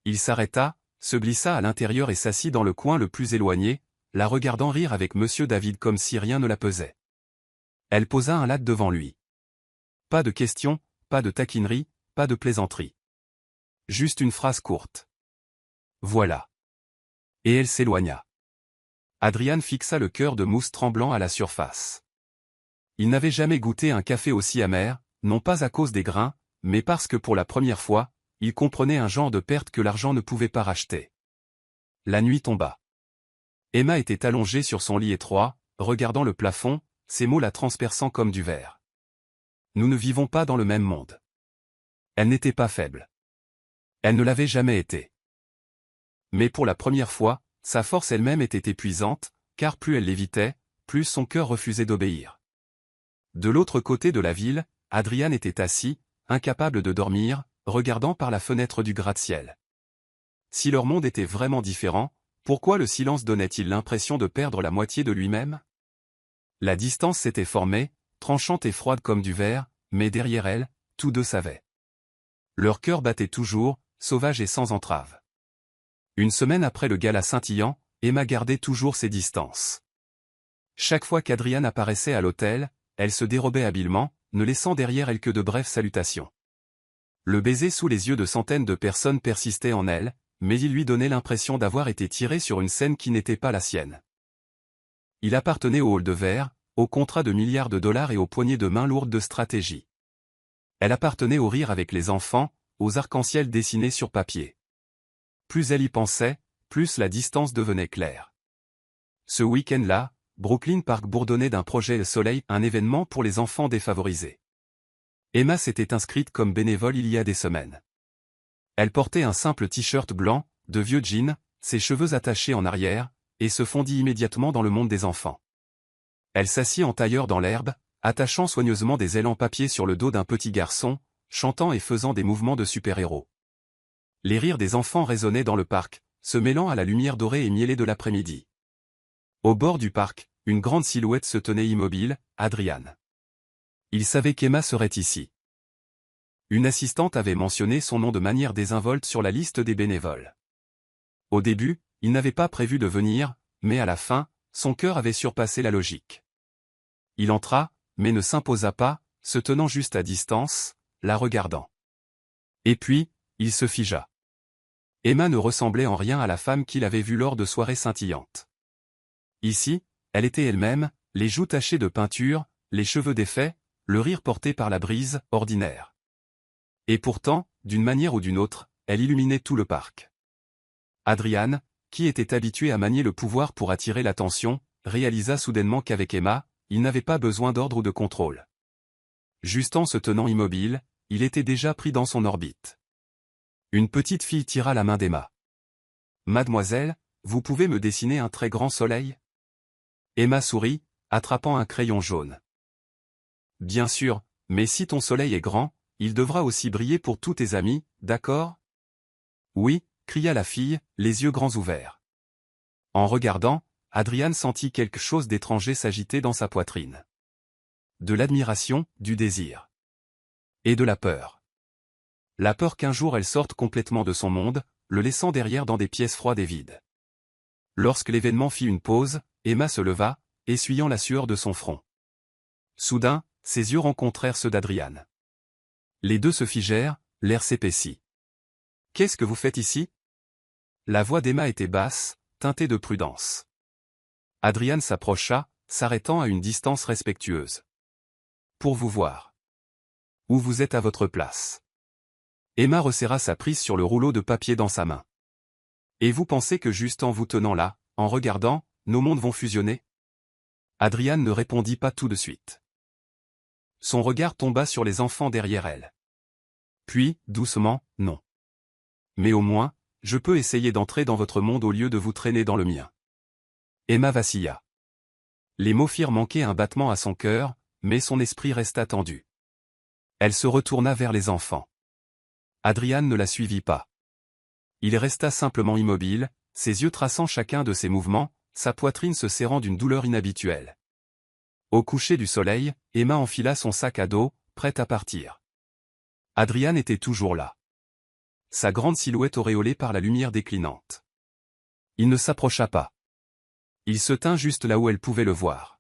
Il s'arrêta, se glissa à l'intérieur et s'assit dans le coin le plus éloigné, la regardant rire avec Monsieur David comme si rien ne la pesait. Elle posa un latte devant lui. Pas de questions, pas de taquinerie, pas de plaisanterie. Juste une phrase courte. Voilà. Et elle s'éloigna. Adrian fixa le cœur de mousse tremblant à la surface. Il n'avait jamais goûté un café aussi amer, non pas à cause des grains, mais parce que pour la première fois, il comprenait un genre de perte que l'argent ne pouvait pas racheter. La nuit tomba. Emma était allongée sur son lit étroit, regardant le plafond, ses mots la transperçant comme du verre. Nous ne vivons pas dans le même monde. Elle n'était pas faible. Elle ne l'avait jamais été. Mais pour la première fois, sa force elle-même était épuisante, car plus elle l'évitait, plus son cœur refusait d'obéir. De l'autre côté de la ville, Adrian était assis, incapable de dormir, regardant par la fenêtre du gratte-ciel. Si leur monde était vraiment différent, pourquoi le silence donnait-il l'impression de perdre la moitié de lui-même? La distance s'était formée, tranchante et froide comme du verre, mais derrière elle, tous deux savaient. Leur cœur battait toujours, sauvage et sans entrave. Une semaine après le gala scintillant, Emma gardait toujours ses distances. Chaque fois qu'Adrian apparaissait à l'hôtel, elle se dérobait habilement, ne laissant derrière elle que de brèves salutations. Le baiser sous les yeux de centaines de personnes persistait en elle, mais il lui donnait l'impression d'avoir été tiré sur une scène qui n'était pas la sienne. Il appartenait au hall de verre, au contrat de milliards de dollars et aux poignées de main lourdes de stratégie. Elle appartenait au rire avec les enfants, aux arcs-en-ciel dessinés sur papier. Plus elle y pensait, plus la distance devenait claire. Ce week-end-là, Brooklyn Park bourdonnait d'un projet Soleil, un événement pour les enfants défavorisés. Emma s'était inscrite comme bénévole il y a des semaines. Elle portait un simple t-shirt blanc, de vieux jeans, ses cheveux attachés en arrière, et se fondit immédiatement dans le monde des enfants. Elle s'assit en tailleur dans l'herbe, attachant soigneusement des ailes en papier sur le dos d'un petit garçon, chantant et faisant des mouvements de super-héros. Les rires des enfants résonnaient dans le parc, se mêlant à la lumière dorée et miellée de l'après-midi. Au bord du parc, une grande silhouette se tenait immobile, Adrian. Il savait qu'Emma serait ici. Une assistante avait mentionné son nom de manière désinvolte sur la liste des bénévoles. Au début, il n'avait pas prévu de venir, mais à la fin, son cœur avait surpassé la logique. Il entra, mais ne s'imposa pas, se tenant juste à distance, la regardant. Et puis, il se figea. Emma ne ressemblait en rien à la femme qu'il avait vue lors de soirées scintillantes. Ici, elle était elle-même, les joues tachées de peinture, les cheveux défaits, le rire porté par la brise, ordinaire. Et pourtant, d'une manière ou d'une autre, elle illuminait tout le parc. Adrian, qui était habitué à manier le pouvoir pour attirer l'attention, réalisa soudainement qu'avec Emma, il n'avait pas besoin d'ordre ou de contrôle. Juste en se tenant immobile, il était déjà pris dans son orbite. Une petite fille tira la main d'Emma. « Mademoiselle, vous pouvez me dessiner un très grand soleil ?» Emma sourit, attrapant un crayon jaune. « Bien sûr, mais si ton soleil est grand, il devra aussi briller pour tous tes amis, d'accord ?»« Oui », cria la fille, les yeux grands ouverts. En regardant, Adrian sentit quelque chose d'étranger s'agiter dans sa poitrine. De l'admiration, du désir. Et de la peur. La peur qu'un jour elle sorte complètement de son monde, le laissant derrière dans des pièces froides et vides. Lorsque l'événement fit une pause, Emma se leva, essuyant la sueur de son front. Soudain, ses yeux rencontrèrent ceux d'Adrian. Les deux se figèrent, l'air s'épaissit. « Qu'est-ce que vous faites ici ?» La voix d'Emma était basse, teintée de prudence. Adrian s'approcha, s'arrêtant à une distance respectueuse. « Pour vous voir. Où vous êtes à votre place. » Emma resserra sa prise sur le rouleau de papier dans sa main. « Et vous pensez que juste en vous tenant là, en regardant, nos mondes vont fusionner ?» Adrian ne répondit pas tout de suite. Son regard tomba sur les enfants derrière elle. Puis, doucement, « Non. Mais au moins, je peux essayer d'entrer dans votre monde au lieu de vous traîner dans le mien. » Emma vacilla. Les mots firent manquer un battement à son cœur, mais son esprit resta tendu. Elle se retourna vers les enfants. Adrian ne la suivit pas. Il resta simplement immobile, ses yeux traçant chacun de ses mouvements, sa poitrine se serrant d'une douleur inhabituelle. Au coucher du soleil, Emma enfila son sac à dos, prête à partir. Adrian était toujours là. Sa grande silhouette auréolée par la lumière déclinante. Il ne s'approcha pas. Il se tint juste là où elle pouvait le voir.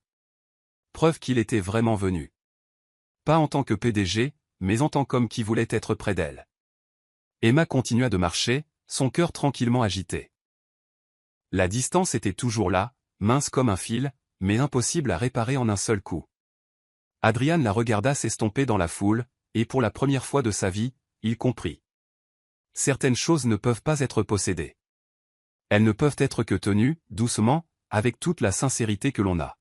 Preuve qu'il était vraiment venu. Pas en tant que PDG, mais en tant qu'homme qui voulait être près d'elle. Emma continua de marcher, son cœur tranquillement agité. La distance était toujours là, mince comme un fil, mais impossible à réparer en un seul coup. Adrian la regarda s'estomper dans la foule, et pour la première fois de sa vie, il comprit. Certaines choses ne peuvent pas être possédées. Elles ne peuvent être que tenues, doucement, avec toute la sincérité que l'on a.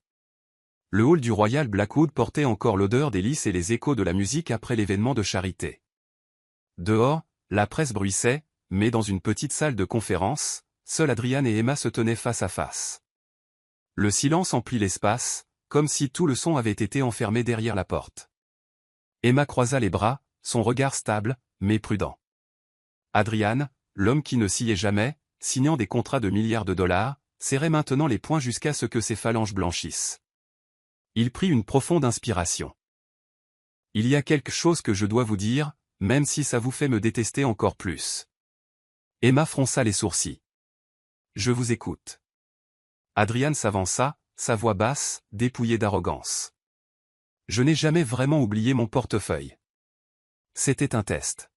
Le hall du Royal Blackwood portait encore l'odeur des lys et les échos de la musique après l'événement de charité. Dehors, la presse bruissait, mais dans une petite salle de conférence, seuls Adrian et Emma se tenaient face à face. Le silence emplit l'espace, comme si tout le son avait été enfermé derrière la porte. Emma croisa les bras, son regard stable, mais prudent. Adrian, l'homme qui ne sciait jamais, signant des contrats de milliards de dollars, serrait maintenant les poings jusqu'à ce que ses phalanges blanchissent. Il prit une profonde inspiration. Il y a quelque chose que je dois vous dire, même si ça vous fait me détester encore plus. Emma fronça les sourcils. Je vous écoute. Adrian s'avança, sa voix basse, dépouillée d'arrogance. Je n'ai jamais vraiment oublié mon portefeuille. C'était un test.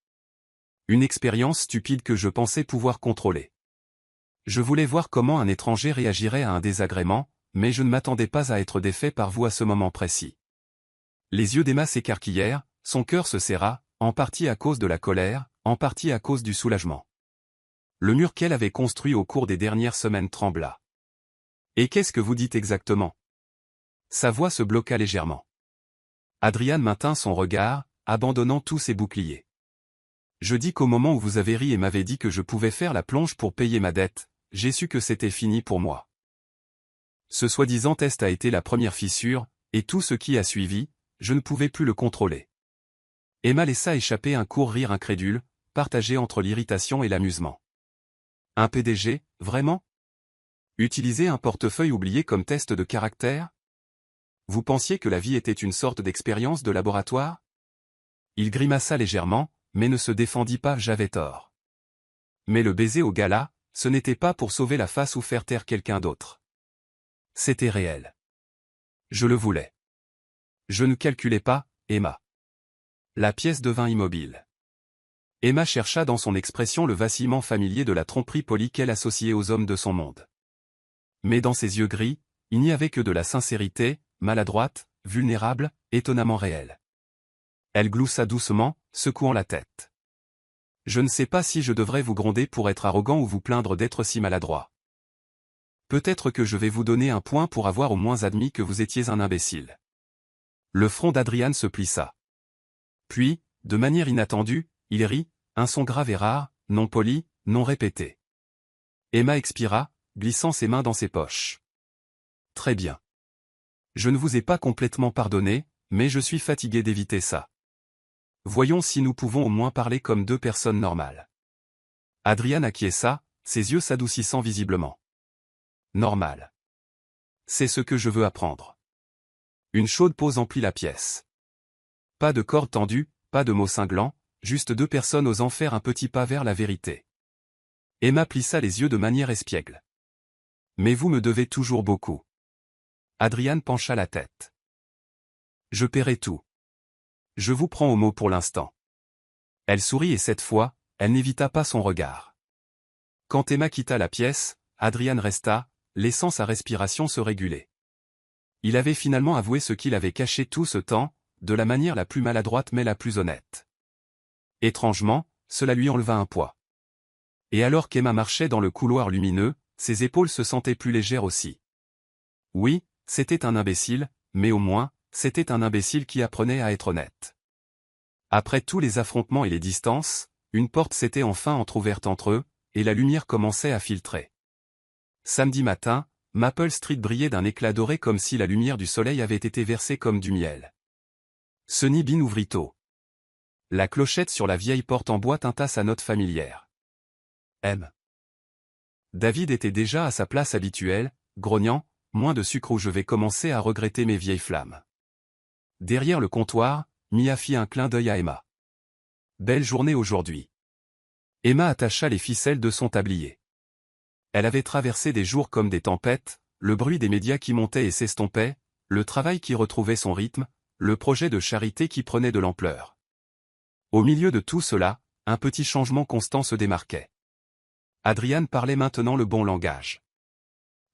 Une expérience stupide que je pensais pouvoir contrôler. Je voulais voir comment un étranger réagirait à un désagrément, mais je ne m'attendais pas à être défait par vous à ce moment précis. Les yeux d'Emma s'écarquillèrent, son cœur se serra, en partie à cause de la colère, en partie à cause du soulagement. Le mur qu'elle avait construit au cours des dernières semaines trembla. Et qu'est-ce que vous dites exactement? Sa voix se bloqua légèrement. Adrian maintint son regard, abandonnant tous ses boucliers. Je dis qu'au moment où vous avez ri et m'avez dit que je pouvais faire la plonge pour payer ma dette, j'ai su que c'était fini pour moi. Ce soi-disant test a été la première fissure, et tout ce qui a suivi, je ne pouvais plus le contrôler. Emma laissa échapper un court rire incrédule, partagé entre l'irritation et l'amusement. Un PDG, vraiment? Utiliser un portefeuille oublié comme test de caractère? Vous pensiez que la vie était une sorte d'expérience de laboratoire? Il grimaça légèrement, mais ne se défendit pas. J'avais tort. Mais le baiser au gala, ce n'était pas pour sauver la face ou faire taire quelqu'un d'autre. C'était réel. Je le voulais. Je ne calculais pas, Emma. La pièce devint immobile. Emma chercha dans son expression le vacillement familier de la tromperie polie qu'elle associait aux hommes de son monde. Mais dans ses yeux gris, il n'y avait que de la sincérité, maladroite, vulnérable, étonnamment réelle. Elle gloussa doucement, secouant la tête. Je ne sais pas si je devrais vous gronder pour être arrogant ou vous plaindre d'être si maladroit. Peut-être que je vais vous donner un point pour avoir au moins admis que vous étiez un imbécile. Le front d'Adrian se plissa. Puis, de manière inattendue, il rit, un son grave et rare, non poli, non répété. Emma expira, glissant ses mains dans ses poches. Très bien. Je ne vous ai pas complètement pardonné, mais je suis fatigué d'éviter ça. Voyons si nous pouvons au moins parler comme deux personnes normales. Adrian acquiesça, ses yeux s'adoucissant visiblement. Normal. C'est ce que je veux apprendre. Une chaude pause emplit la pièce. Pas de cordes tendues, pas de mots cinglants, juste deux personnes osant faire un petit pas vers la vérité. Emma plissa les yeux de manière espiègle. Mais vous me devez toujours beaucoup. Adrian pencha la tête. Je paierai tout. Je vous prends au mot pour l'instant. Elle sourit et cette fois, elle n'évita pas son regard. Quand Emma quitta la pièce, Adrian resta, laissant sa respiration se réguler. Il avait finalement avoué ce qu'il avait caché tout ce temps, de la manière la plus maladroite mais la plus honnête. Étrangement, cela lui enleva un poids. Et alors qu'Emma marchait dans le couloir lumineux, ses épaules se sentaient plus légères aussi. Oui, c'était un imbécile, mais au moins, c'était un imbécile qui apprenait à être honnête. Après tous les affrontements et les distances, une porte s'était enfin entr'ouverte entre eux, et la lumière commençait à filtrer. Samedi matin, Maple Street brillait d'un éclat doré comme si la lumière du soleil avait été versée comme du miel. Sonny Bean ouvrit tôt. La clochette sur la vieille porte en bois tinta sa note familière. M. David était déjà à sa place habituelle, grognant, moins de sucre ou je vais commencer à regretter mes vieilles flammes. Derrière le comptoir, Mia fit un clin d'œil à Emma. Belle journée aujourd'hui. Emma attacha les ficelles de son tablier. Elle avait traversé des jours comme des tempêtes, le bruit des médias qui montait et s'estompait, le travail qui retrouvait son rythme, le projet de charité qui prenait de l'ampleur. Au milieu de tout cela, un petit changement constant se démarquait. Adrian parlait maintenant le bon langage.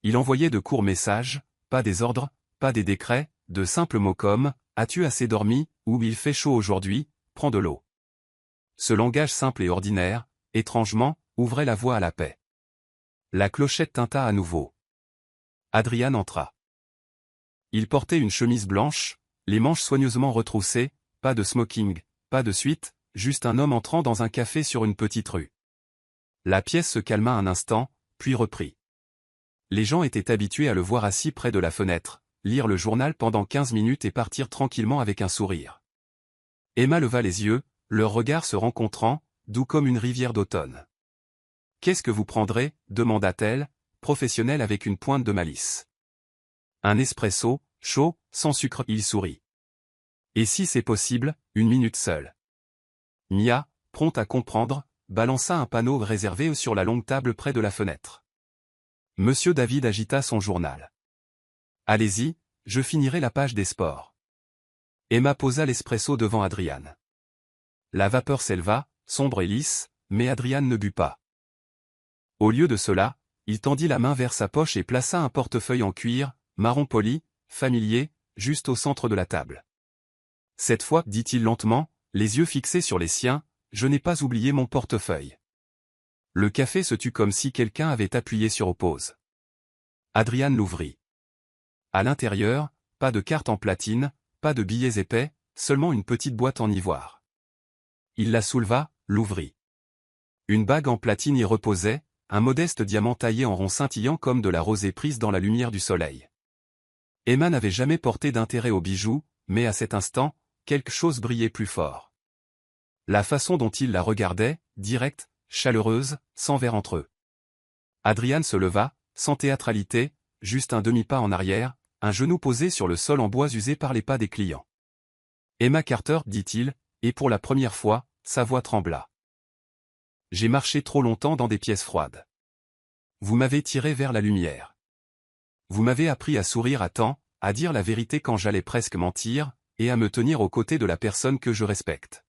Il envoyait de courts messages, pas des ordres, pas des décrets, de simples mots comme « As-tu assez dormi ?» ou « Il fait chaud aujourd'hui, prends de l'eau ». Ce langage simple et ordinaire, étrangement, ouvrait la voie à la paix. La clochette tinta à nouveau. Adrian entra. Il portait une chemise blanche, les manches soigneusement retroussées, pas de smoking, pas de suite, juste un homme entrant dans un café sur une petite rue. La pièce se calma un instant, puis reprit. Les gens étaient habitués à le voir assis près de la fenêtre, lire le journal pendant 15 minutes et partir tranquillement avec un sourire. Emma leva les yeux, leurs regards se rencontrant, doux comme une rivière d'automne. « Qu'est-ce que vous prendrez ?» demanda-t-elle, professionnelle avec une pointe de malice. « Un espresso, chaud, sans sucre ?» Il sourit. « Et si c'est possible, une minute seule. » Mia, prompte à comprendre, balança un panneau réservé sur la longue table près de la fenêtre. Monsieur David agita son journal. « Allez-y, je finirai la page des sports. » Emma posa l'espresso devant Adrian. La vapeur s'éleva, sombre et lisse, mais Adrian ne but pas. Au lieu de cela, il tendit la main vers sa poche et plaça un portefeuille en cuir, marron poli, familier, juste au centre de la table. Cette fois, dit-il lentement, les yeux fixés sur les siens, je n'ai pas oublié mon portefeuille. Le café se tut comme si quelqu'un avait appuyé sur pause. Adrian l'ouvrit. À l'intérieur, pas de carte en platine, pas de billets épais, seulement une petite boîte en ivoire. Il la souleva, l'ouvrit. Une bague en platine y reposait, un modeste diamant taillé en rond scintillant comme de la rosée prise dans la lumière du soleil. Emma n'avait jamais porté d'intérêt aux bijoux, mais à cet instant, quelque chose brillait plus fort. La façon dont il la regardait, directe, chaleureuse, sans verre entre eux. Adrian se leva, sans théâtralité, juste un demi-pas en arrière, un genou posé sur le sol en bois usé par les pas des clients. Emma Carter, dit-il, et pour la première fois, sa voix trembla. J'ai marché trop longtemps dans des pièces froides. Vous m'avez tiré vers la lumière. Vous m'avez appris à sourire à temps, à dire la vérité quand j'allais presque mentir, et à me tenir aux côtés de la personne que je respecte.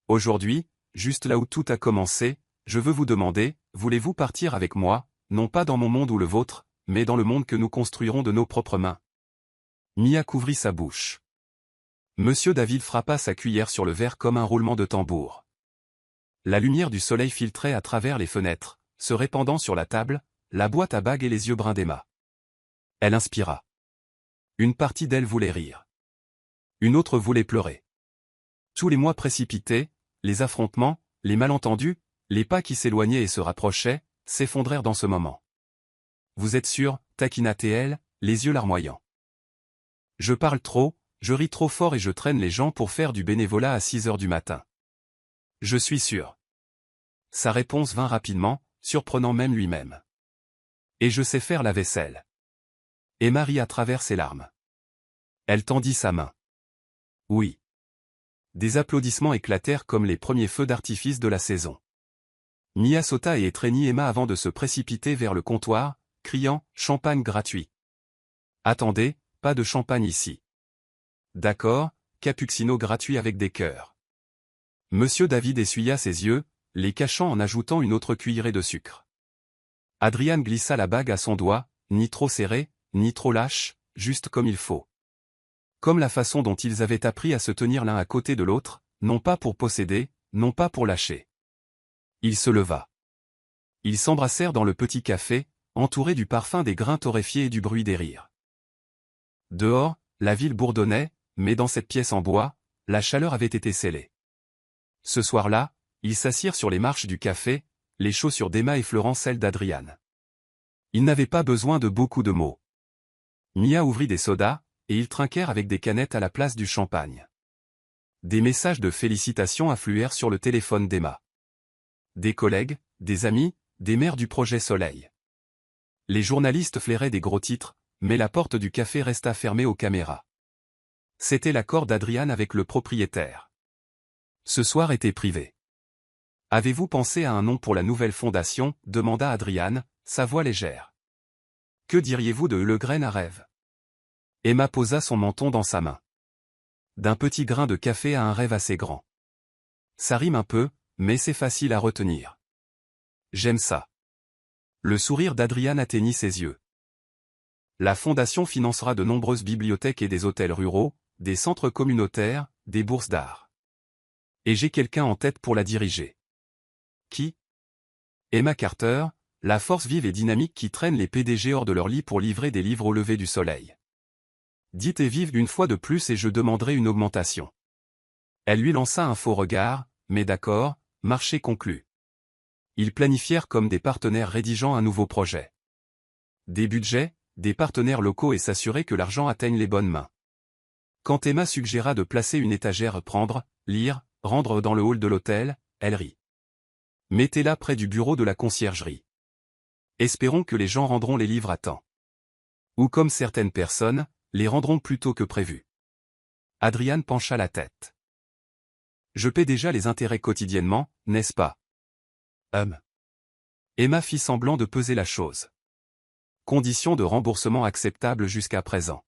Aujourd'hui, juste là où tout a commencé, je veux vous demander, voulez-vous partir avec moi, non pas dans mon monde ou le vôtre, mais dans le monde que nous construirons de nos propres mains. Mia couvrit sa bouche. Monsieur David frappa sa cuillère sur le verre comme un roulement de tambour. La lumière du soleil filtrait à travers les fenêtres, se répandant sur la table, la boîte à bagues et les yeux bruns d'Emma. Elle inspira. Une partie d'elle voulait rire. Une autre voulait pleurer. Tous les mois précipités, les affrontements, les malentendus, les pas qui s'éloignaient et se rapprochaient, s'effondraient dans ce moment. Vous êtes sûr, taquina-t-elle, les yeux larmoyants. Je parle trop, je ris trop fort et je traîne les gens pour faire du bénévolat à 6 heures du matin. Je suis sûr. Sa réponse vint rapidement, surprenant même lui-même. Et je sais faire la vaisselle. Emma rit à travers ses larmes. Elle tendit sa main. Oui. Des applaudissements éclatèrent comme les premiers feux d'artifice de la saison. Mia sauta et étreignit Emma avant de se précipiter vers le comptoir, criant « Champagne gratuit !» Attendez, pas de champagne ici. D'accord, cappuccino gratuit avec des cœurs. Monsieur David essuya ses yeux, les cachant en ajoutant une autre cuillerée de sucre. Adrian glissa la bague à son doigt, ni trop serré, ni trop lâche, juste comme il faut. Comme la façon dont ils avaient appris à se tenir l'un à côté de l'autre, non pas pour posséder, non pas pour lâcher. Il se leva. Ils s'embrassèrent dans le petit café, entourés du parfum des grains torréfiés et du bruit des rires. Dehors, la ville bourdonnait, mais dans cette pièce en bois, la chaleur avait été scellée. Ce soir-là, ils s'assirent sur les marches du café, les chaussures d'Emma effleurant celles d'Adrian. Ils n'avaient pas besoin de beaucoup de mots. Mia ouvrit des sodas, et ils trinquèrent avec des canettes à la place du champagne. Des messages de félicitations affluèrent sur le téléphone d'Emma. Des collègues, des amis, des maires du projet Soleil. Les journalistes flairaient des gros titres, mais la porte du café resta fermée aux caméras. C'était l'accord d'Adrian avec le propriétaire. Ce soir était privé. Avez-vous pensé à un nom pour la nouvelle fondation, demanda Adrian, sa voix légère. Que diriez-vous de Le Grain à rêve? Emma posa son menton dans sa main. D'un petit grain de café à un rêve assez grand. Ça rime un peu, mais c'est facile à retenir. J'aime ça. Le sourire d'Adrian atteignit ses yeux. La Fondation financera de nombreuses bibliothèques et des hôtels ruraux, des centres communautaires, des bourses d'art. Et j'ai quelqu'un en tête pour la diriger. Qui? Emma Carter, la force vive et dynamique qui traîne les PDG hors de leur lit pour livrer des livres au lever du soleil. Dites et vive une fois de plus et je demanderai une augmentation. Elle lui lança un faux regard, mais d'accord, marché conclu. Ils planifièrent comme des partenaires rédigeant un nouveau projet. Des budgets, des partenaires locaux et s'assurer que l'argent atteigne les bonnes mains. Quand Emma suggéra de placer une étagère prendre, lire, rendre dans le hall de l'hôtel, elle rit. Mettez-la près du bureau de la conciergerie. Espérons que les gens rendront les livres à temps. Ou comme certaines personnes, les rendront plus tôt que prévu. Adrian pencha la tête. Je paie déjà les intérêts quotidiennement, n'est-ce pas? Emma fit semblant de peser la chose. Condition de remboursement acceptable jusqu'à présent.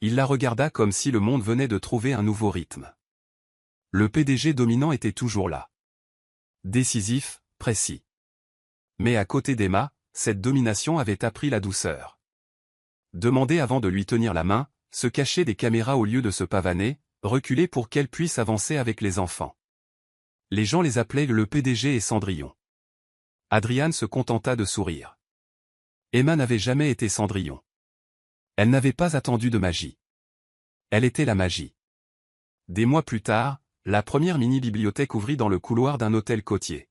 Il la regarda comme si le monde venait de trouver un nouveau rythme. Le PDG dominant était toujours là. Décisif, précis. Mais à côté d'Emma, cette domination avait appris la douceur. Demander avant de lui tenir la main, se cacher des caméras au lieu de se pavaner, reculer pour qu'elle puisse avancer avec les enfants. Les gens les appelaient le PDG et Cendrillon. Adrian se contenta de sourire. Emma n'avait jamais été Cendrillon. Elle n'avait pas attendu de magie. Elle était la magie. Des mois plus tard, la première mini-bibliothèque ouvrit dans le couloir d'un hôtel côtier.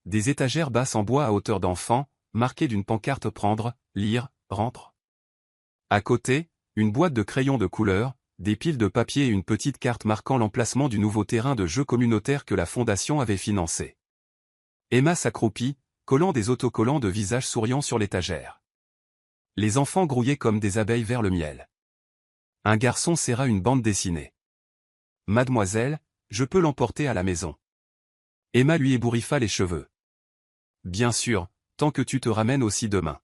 Des étagères basses en bois à hauteur d'enfant, marquées d'une pancarte prendre, lire, rentre. À côté, une boîte de crayons de couleur, des piles de papier et une petite carte marquant l'emplacement du nouveau terrain de jeu communautaire que la Fondation avait financé. Emma s'accroupit, collant des autocollants de visages souriants sur l'étagère. Les enfants grouillaient comme des abeilles vers le miel. Un garçon serra une bande dessinée. « Mademoiselle, je peux l'emporter à la maison. » Emma lui ébouriffa les cheveux. « Bien sûr, tant que tu te ramènes aussi demain. »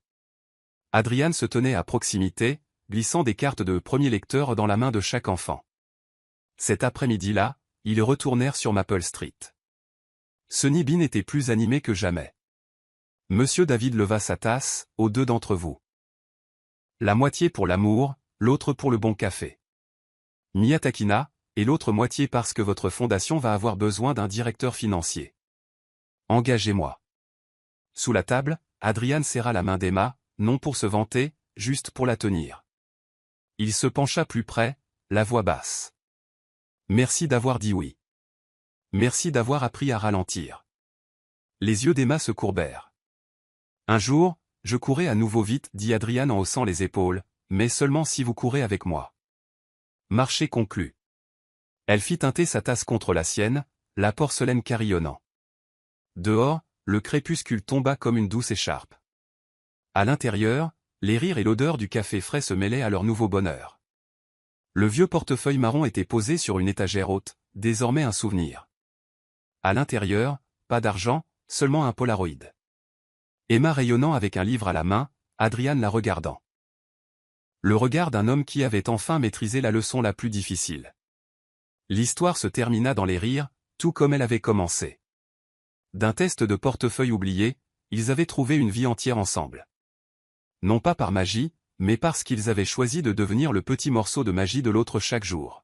Adrian se tenait à proximité, glissant des cartes de premier lecteur dans la main de chaque enfant. Cet après-midi-là, ils retournèrent sur Maple Street. Sunny Bean était plus animé que jamais. Monsieur David leva sa tasse, aux deux d'entre vous. La moitié pour l'amour, l'autre pour le bon café. Mia taquina, et l'autre moitié parce que votre fondation va avoir besoin d'un directeur financier. Engagez-moi. Sous la table, Adrian serra la main d'Emma, non pour se vanter, juste pour la tenir. Il se pencha plus près, la voix basse. Merci d'avoir dit oui. Merci d'avoir appris à ralentir. Les yeux d'Emma se courbèrent. Un jour, je courrai à nouveau vite, dit Adrian en haussant les épaules, mais seulement si vous courez avec moi. Marché conclu. Elle fit teinter sa tasse contre la sienne, la porcelaine carillonnant. Dehors, le crépuscule tomba comme une douce écharpe. À l'intérieur, les rires et l'odeur du café frais se mêlaient à leur nouveau bonheur. Le vieux portefeuille marron était posé sur une étagère haute, désormais un souvenir. À l'intérieur, pas d'argent, seulement un Polaroid. Emma rayonnant avec un livre à la main, Adrian la regardant. Le regard d'un homme qui avait enfin maîtrisé la leçon la plus difficile. L'histoire se termina dans les rires, tout comme elle avait commencé. D'un test de portefeuille oublié, ils avaient trouvé une vie entière ensemble. Non pas par magie, mais parce qu'ils avaient choisi de devenir le petit morceau de magie de l'autre chaque jour.